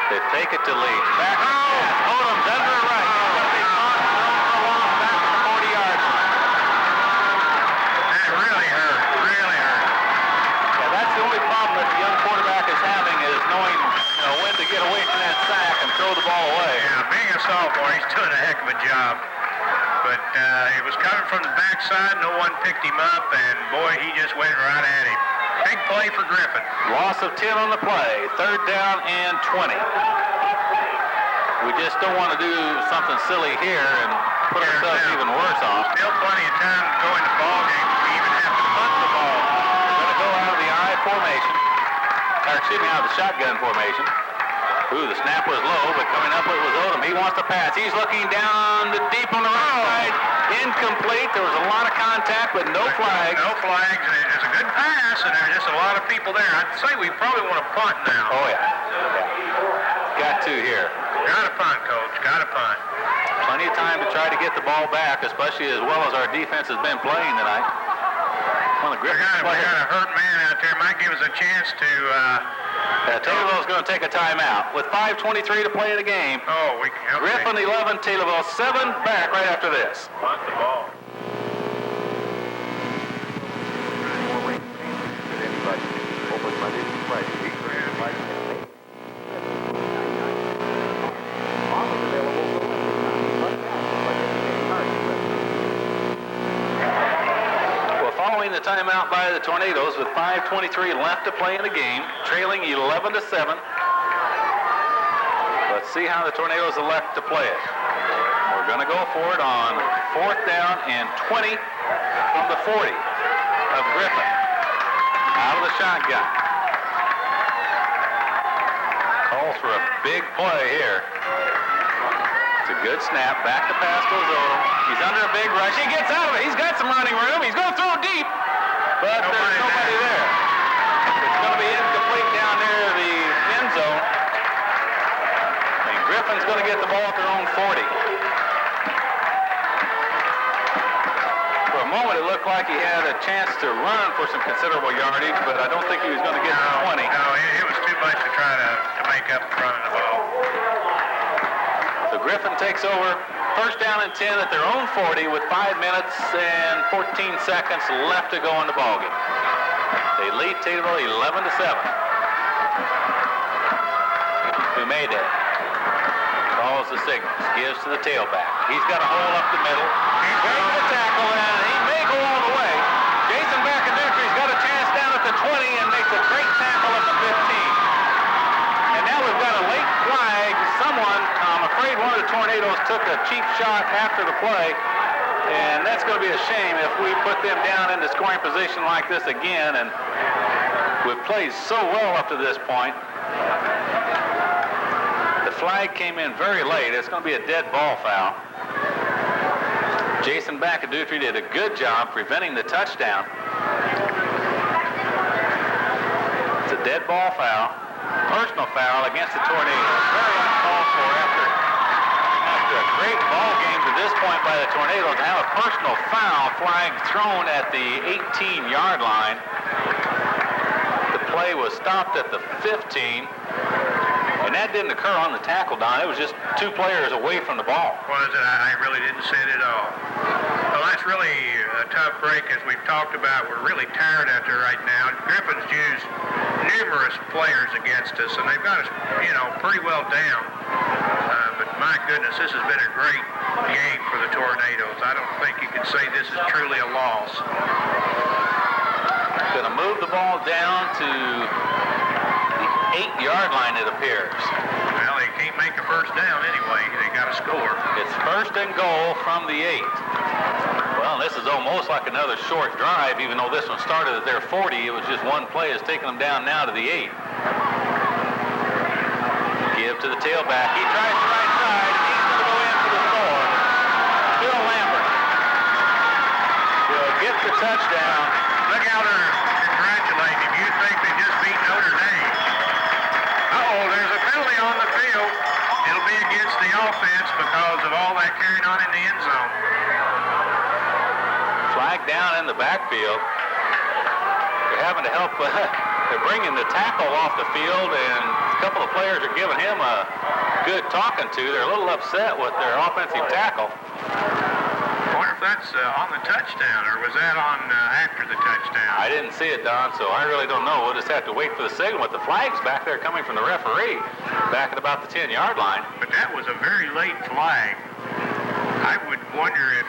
A: They take it to Leach. Back to pass. Odom's under right. He's going to be caught and thrown for a long back to the 40-yard line.
B: That really hurt. Really hurt.
A: Yeah, that's the only problem that the young quarterback is having is knowing when to get away from that sack and throw the ball away.
B: Yeah, being a sophomore, he's doing a heck of a job. But it was coming from the backside. No one picked him up, and boy, he just went right at him. Big play for Griffin.
A: Loss of 10 on the play. Third down and 20. We just don't want to do something silly here and put ourselves even worse off.
B: Still plenty of time to go in the ball game. We even have to punt the ball.
A: We're going to go out of the I formation. Or excuse me, out of the shotgun formation. Ooh, the snap was low, but coming up it was Odom. He wants to pass. He's looking down the deep on the right side. Incomplete. There was a lot of contact, but no flags.
B: No flags, and it's a good pass, and there's just a lot of people there. I'd say we probably want to punt now.
A: Oh, yeah. Got to here.
B: Got to punt, Coach. Got to punt.
A: Plenty of time to try to get the ball back, especially as well as our defense has been playing tonight. Well,
B: We got a hurt man out there. Might give us a chance to...
A: Taylorville's going to take a timeout with 5:23 to play in the game.
B: Oh, we can help.
A: Griffin 11, Taylorville 7. Back right after this.
B: Punt the ball.
C: Open Monday through Friday, 8:30 to 5 p.m. Offers available for
A: Well, following the timeout by the Tornadoes with 5:23 left to play in the game, trailing 11-7. Let's see how the Tornadoes elect to play it. We're going to go for it on fourth down and 20 from the 40 of Griffin. Out of the shotgun. Calls for a big play here. It's a good snap. Back to pass goes Odom. He's under a big rush. He gets out of it. He's got some running room. He's going to throw deep, but there's nobody there. It's going to be incomplete down near the end zone. And Griffin's going to get the ball at their own 40. For a moment, it looked like he had a chance to run for some considerable yardage, but I don't think he was going to get to 20.
B: No, it was too much to try to make up front of the ball.
A: So Griffin takes over first down and 10 at their own 40 with 5 minutes and 14 seconds left to go in the ballgame. They lead Taylorville 11-7. Who made it? Calls the signals, gives to the tailback. He's got a hole up the middle. He's going to tackle, and he may go all the way. Jason Bacadutri's got a chance down at the 20 and makes a great tackle at the 15. And now we've got a late flag. Someone, I'm afraid one of the Tornadoes took a cheap shot after the play, and that's going to be a shame if we put them down into scoring position like this again, and we've played so well up to this point. The flag came in very late. It's going to be a dead ball foul. Jason Bacadutri did a good job preventing the touchdown. It's a dead ball foul. Personal foul against the Tornadoes. Very uncalled for after after a great ball game to this point by the Tornadoes, to have a personal foul flag thrown at the 18-yard line. The play was stopped at the 15. And that didn't occur on the tackle, Don. It was just two players away from the ball.
B: Was it? I really didn't see it at all. Well, that's really a tough break, as we've talked about. We're really tired out there right now. Griffin's used numerous players against us, and they've got us, pretty well down. But my goodness, this has been a great game for the Tornadoes. I don't think you can say this is truly a loss.
A: Going to move the ball down to 8-yard line, it appears.
B: Well, they can't make a first down anyway. They got to score.
A: It's first and goal from the 8. Well, this is almost like another short drive, even though this one started at their 40. It was just one play that's taking them down now to the 8. Give to the tailback. He tries the right side, and he's going to go in for the score. Bill Lambert will get the touchdown.
B: Look how they're congratulating him. You'd think they just beat Notre Dame. There's a penalty on the field. It'll be against the offense because of all that carrying on in the end zone.
A: Flag down in the backfield. They're having to help. They're bringing the tackle off the field, and a couple of players are giving him a good talking to. They're a little upset with their offensive tackle.
B: I wonder if that's on the touchdown, or was that on after the touchdown?
A: I didn't see it, Don, so I really don't know. We'll just have to wait for the signal. With the flags back there coming from the referee back at about the 10-yard line.
B: But that was a very late flag. I would wonder if...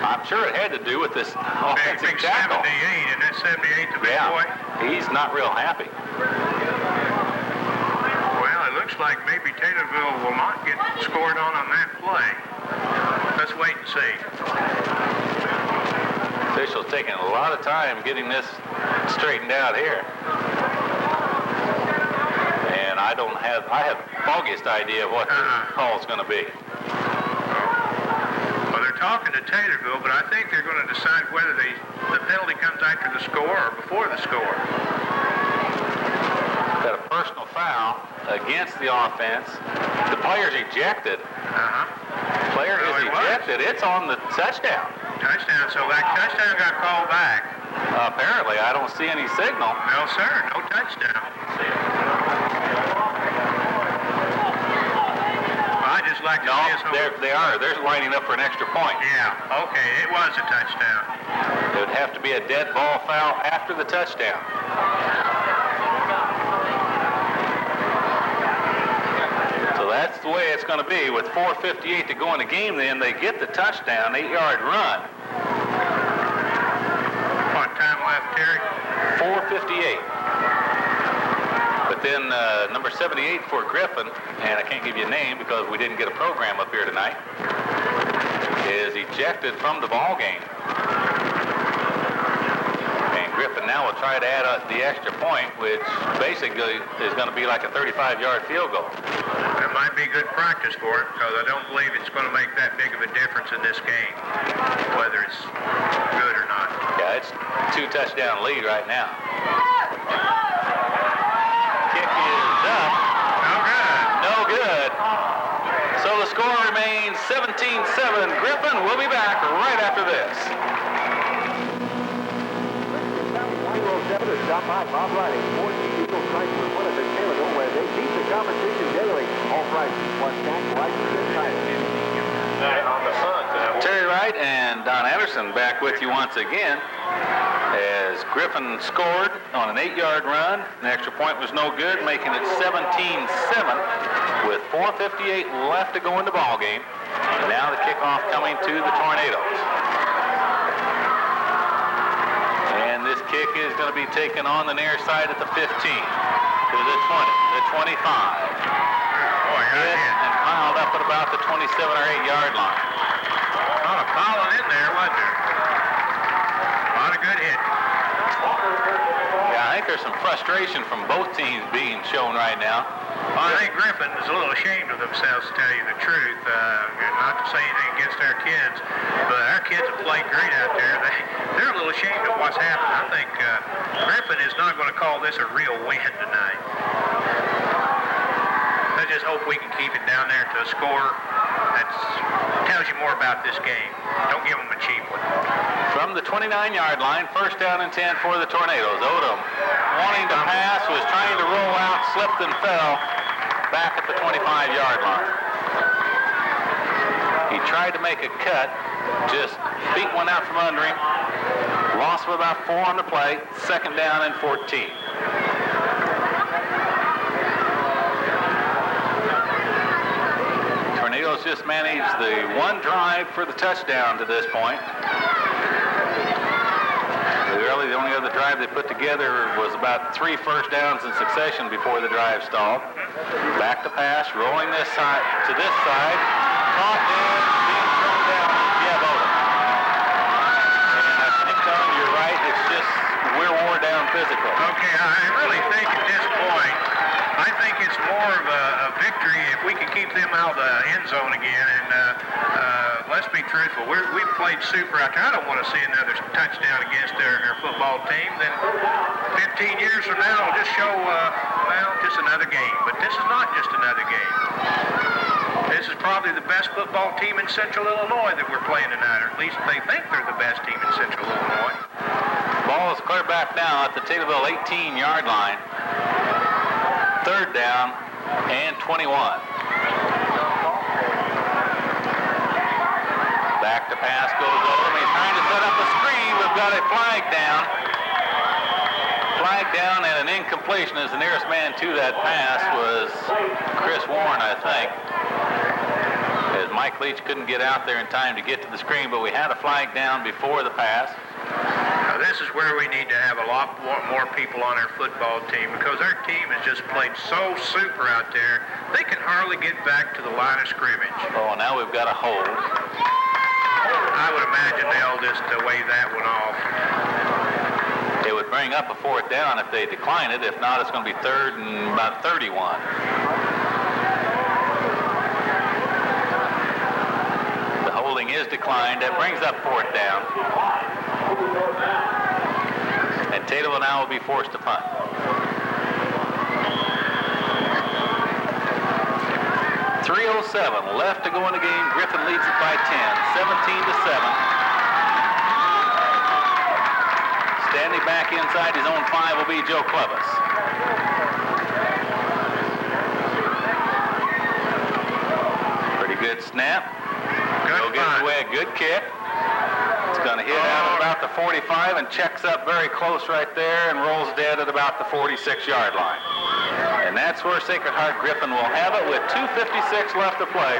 A: I'm sure it had to do with this offensive
B: big
A: tackle.
B: 78, and that 78 the big boy?
A: He's not real happy.
B: Well, it looks like maybe Taylorville will not get scored on that play. Let's wait and see.
A: Officials taking a lot of time getting this straightened out here. And I have the foggiest idea of what the call's going to be.
B: Well, they're talking to Taylorville, but I think they're going to decide whether the penalty comes after the score or before the score.
A: Got a personal foul against the offense. The player's ejected. Player is ejected. It's on the touchdown.
B: Touchdown, so that touchdown got called back.
A: Apparently, I don't see any signal.
B: No, sir, no touchdown. I just like to see us...
A: They are. They're lining up for an extra point.
B: Yeah, okay, it was a touchdown.
A: It would have to be a dead ball foul after the touchdown. That's the way it's going to be. With 4:58 to go in the game, then they get the touchdown, 8-yard run.
B: What time left, Terry?
A: 4:58. But then number 78 for Griffin, and I can't give you a name because we didn't get a program up here tonight, is ejected from the ball game. And Griffin now will try to add the extra point, which basically is going to be like a 35-yard field goal.
B: That might be good practice for it, because I don't believe it's going to make that big of a difference in this game, whether it's good or not.
A: Yeah, it's 2-touchdown lead right now. Kick is up.
B: No good.
A: No good. So the score remains 17-7. Griffin will be back right after this.
C: 207 to stop by Bob Riding, 14 Eagle Chrysler, Winnipeg, Taylorville, where they beat the competition daily. All prices plus tax, license, and title.
B: On the front.
A: Terry Wright and Don Anderson back with you once again as Griffin scored on an 8-yard run. The extra point was no good, making it 17-7 with 4:58 left to go in the ball game. And now the kickoff coming to the Tornadoes. And this kick is going to be taken on the near side at the 15, to the 20, the 25. Hit and piled up at about the 27 or 8-yard line.
B: A lot of piling in there, wasn't there? A lot of good hit.
A: Yeah, I think there's some frustration from both teams being shown right now.
B: Well, I think Griffin is a little ashamed of themselves, to tell you the truth. Not to say anything against our kids, but our kids have played great out there. They're a little ashamed of what's happened. I think Griffin is not going to call this a real win tonight. I just hope we can keep it down there to a score, that tells you more about this game. Don't give them a cheap one.
A: From the 29-yard line, first down and 10 for the Tornadoes. Odom, wanting to pass, was trying to roll out, slipped and fell back at the 25-yard line. He tried to make a cut, just feet went out from under him. Loss of about 4 on the play, second down and 14. Tornadoes just managed the one drive for the touchdown to this point. Really, the only other drive they put together was about 3 first downs in succession before the drive stalled. Back to pass, rolling this side to this side. Caught and being thrown down. Yeah, Odom. And I think, Tom, you're right. It's just we're wore down physical.
B: Okay, I really think at this point, I think it's more of a victory if we can keep them out of the end zone again. And let's be truthful, we've played super out there. I don't want to see another touchdown against their football team. Then 15 years from now, it'll just show, just another game. But this is not just another game. This is probably the best football team in Central Illinois that we're playing tonight, or at least they think they're the best team in Central Illinois.
A: Ball is cleared back now at the Taylorville 18-yard line. Third down and 21. Back to pass goes over. He's trying to set up a screen. We've got a flag down. Flag down and an incompletion, as the nearest man to that pass was Chris Warren, I think. As Mike Leach couldn't get out there in time to get to the screen, but we had a flag down before the pass.
B: Now, this is where we need to have a lot more people on our football team, because our team has just played so super out there, they can hardly get back to the line of scrimmage.
A: Oh, now we've got a hold.
B: I would imagine they'll just wave that one off.
A: It would bring up a fourth down if they decline it. If not, it's going to be third and about 31. The holding is declined. That brings up fourth down. And Taylorville now will be forced to punt. .307 left to go in the game. Griffin leads it by 10, 17-7. Standing back inside his own 5 will be Joe Clevis. Pretty good snap. He'll get away a good kick. It's going to hit out at about the 45 and checks up very close right there and rolls dead at about the 46-yard line. And that's where Sacred Heart Griffin will have it with 2:56 left to play.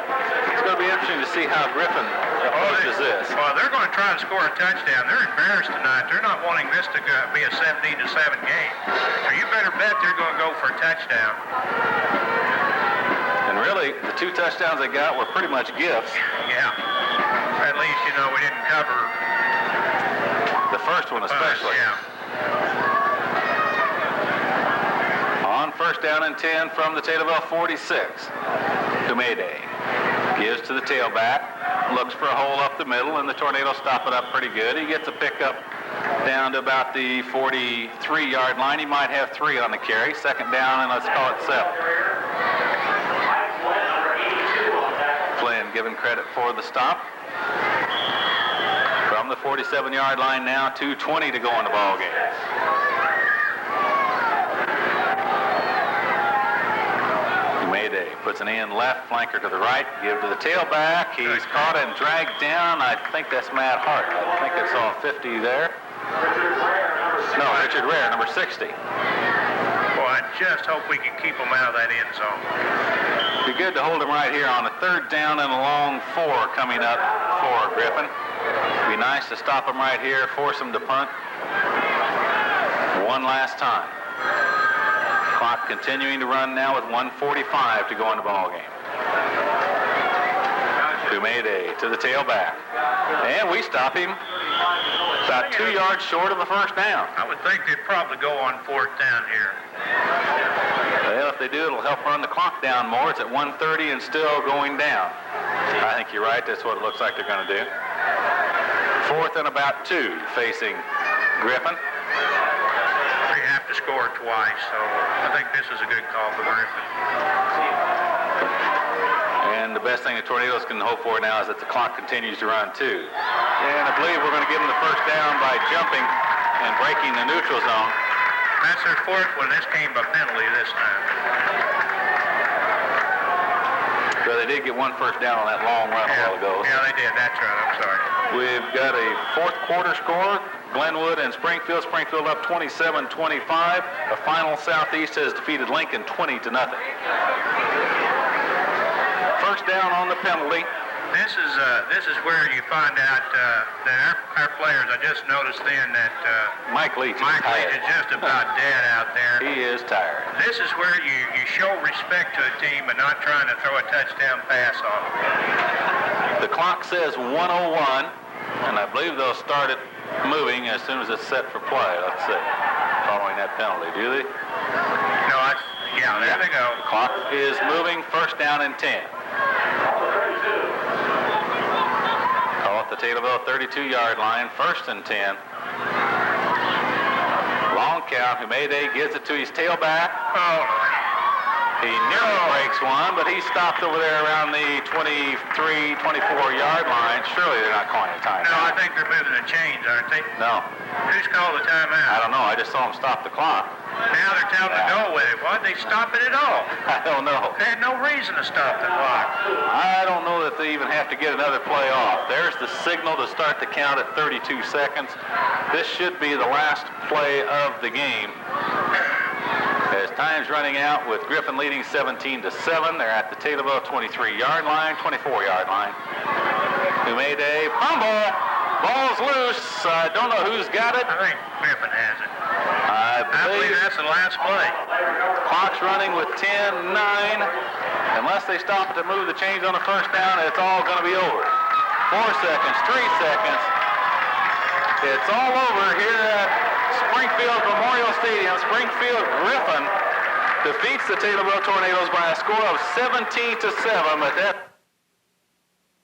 A: It's going to be interesting to see how Griffin approaches this.
B: Well, they're going to try to score a touchdown. They're embarrassed tonight. They're not wanting this to be a 17-7 game. So you better bet they're going to go for a touchdown.
A: And really, the 2 touchdowns they got were pretty much gifts.
B: Yeah. At least, we didn't cover
A: the first one especially.
B: Yeah.
A: On first down and 10 from the Taylorville 46. Dumede gives to the tailback, looks for a hole up the middle, and the Tornadoes stop it up pretty good. He gets a pickup down to about the 43-yard line. He might have 3 on the carry. Second down, and let's call it 7. Flynn given credit for the stop. From the 47-yard line now, 2:20 to go in the ball game. Mayday puts an in left, flanker to the right, give to the tailback. He's caught and dragged down. I think that's Matt Hart. I think I saw 50 there. No, Richard Rare, number 60.
B: Well, I just hope we can keep them out of that end zone.
A: Be good to hold him right here on a third down and a long 4 coming up for Griffin. Be nice to stop him right here, force him to punt one last time. Clock continuing to run now with 1:45 to go in the ball game. Dumede to the tailback. And we stop him about 2 yards short of the first down.
B: I would think they'd probably go on fourth down here.
A: Well, if they do, it'll help run the clock down more. It's at 1:30 and still going down. I think you're right. That's what it looks like they're going to do. Fourth and about 2 facing Griffin.
B: They have to score twice, so I think this is a good call for Griffin.
A: best thing the Tornadoes can hope for now is that the clock continues to run too. And I believe we're going to give them the first down by jumping and breaking the neutral zone.
B: That's their fourth one. This came by penalty this time.
A: So they did get one first down on that long run a while ago.
B: Yeah, they did. That's right. I'm sorry.
A: We've got a fourth quarter score. Glenwood and Springfield. Springfield up 27-25. The final Southeast has defeated Lincoln 20-0. First down on the penalty.
B: This is where you find out that our players. I just noticed then that
A: Mike Leach
B: is just about dead out there.
A: He is tired.
B: This is where you show respect to a team and not trying to throw a touchdown pass on them.
A: The clock says 1:01, and I believe they'll start it moving as soon as it's set for play. Let's see. Following that penalty, do they?
B: No, there they go.
A: The clock is moving. First down and 10. Call it the Taylorville 32-yard line. First and 10. Long count. Humede gives it to his tailback.
B: Oh,
A: He nearly breaks one, but he stopped over there around the 23, 24-yard line. Surely they're not calling a timeout.
B: no, I think they're moving the chains, aren't they?
A: No.
B: Who's called the timeout?
A: I don't know. I just saw him stop the clock.
B: Now they're telling them to go with it. Why'd they stop it at all?
A: I don't know.
B: They had no reason to stop the clock.
A: I don't know that they even have to get another play off. There's the signal to start the count at 32 seconds. This should be the last play of the game. As time's running out with Griffin leading 17-7. They're at the Taylorville 23-yard line, 24-yard line. Humede, fumble. Ball's loose. I don't know who's got it.
B: I think Griffin has it.
A: I
B: believe that's the last play.
A: Clock's running with 10-9. Unless they stop to move the chains on the first down, it's all going to be over. 4 seconds, 3 seconds. It's all over here at Springfield Memorial Stadium. Springfield Griffin defeats the Taylorville Tornadoes by a score of 17-7. But that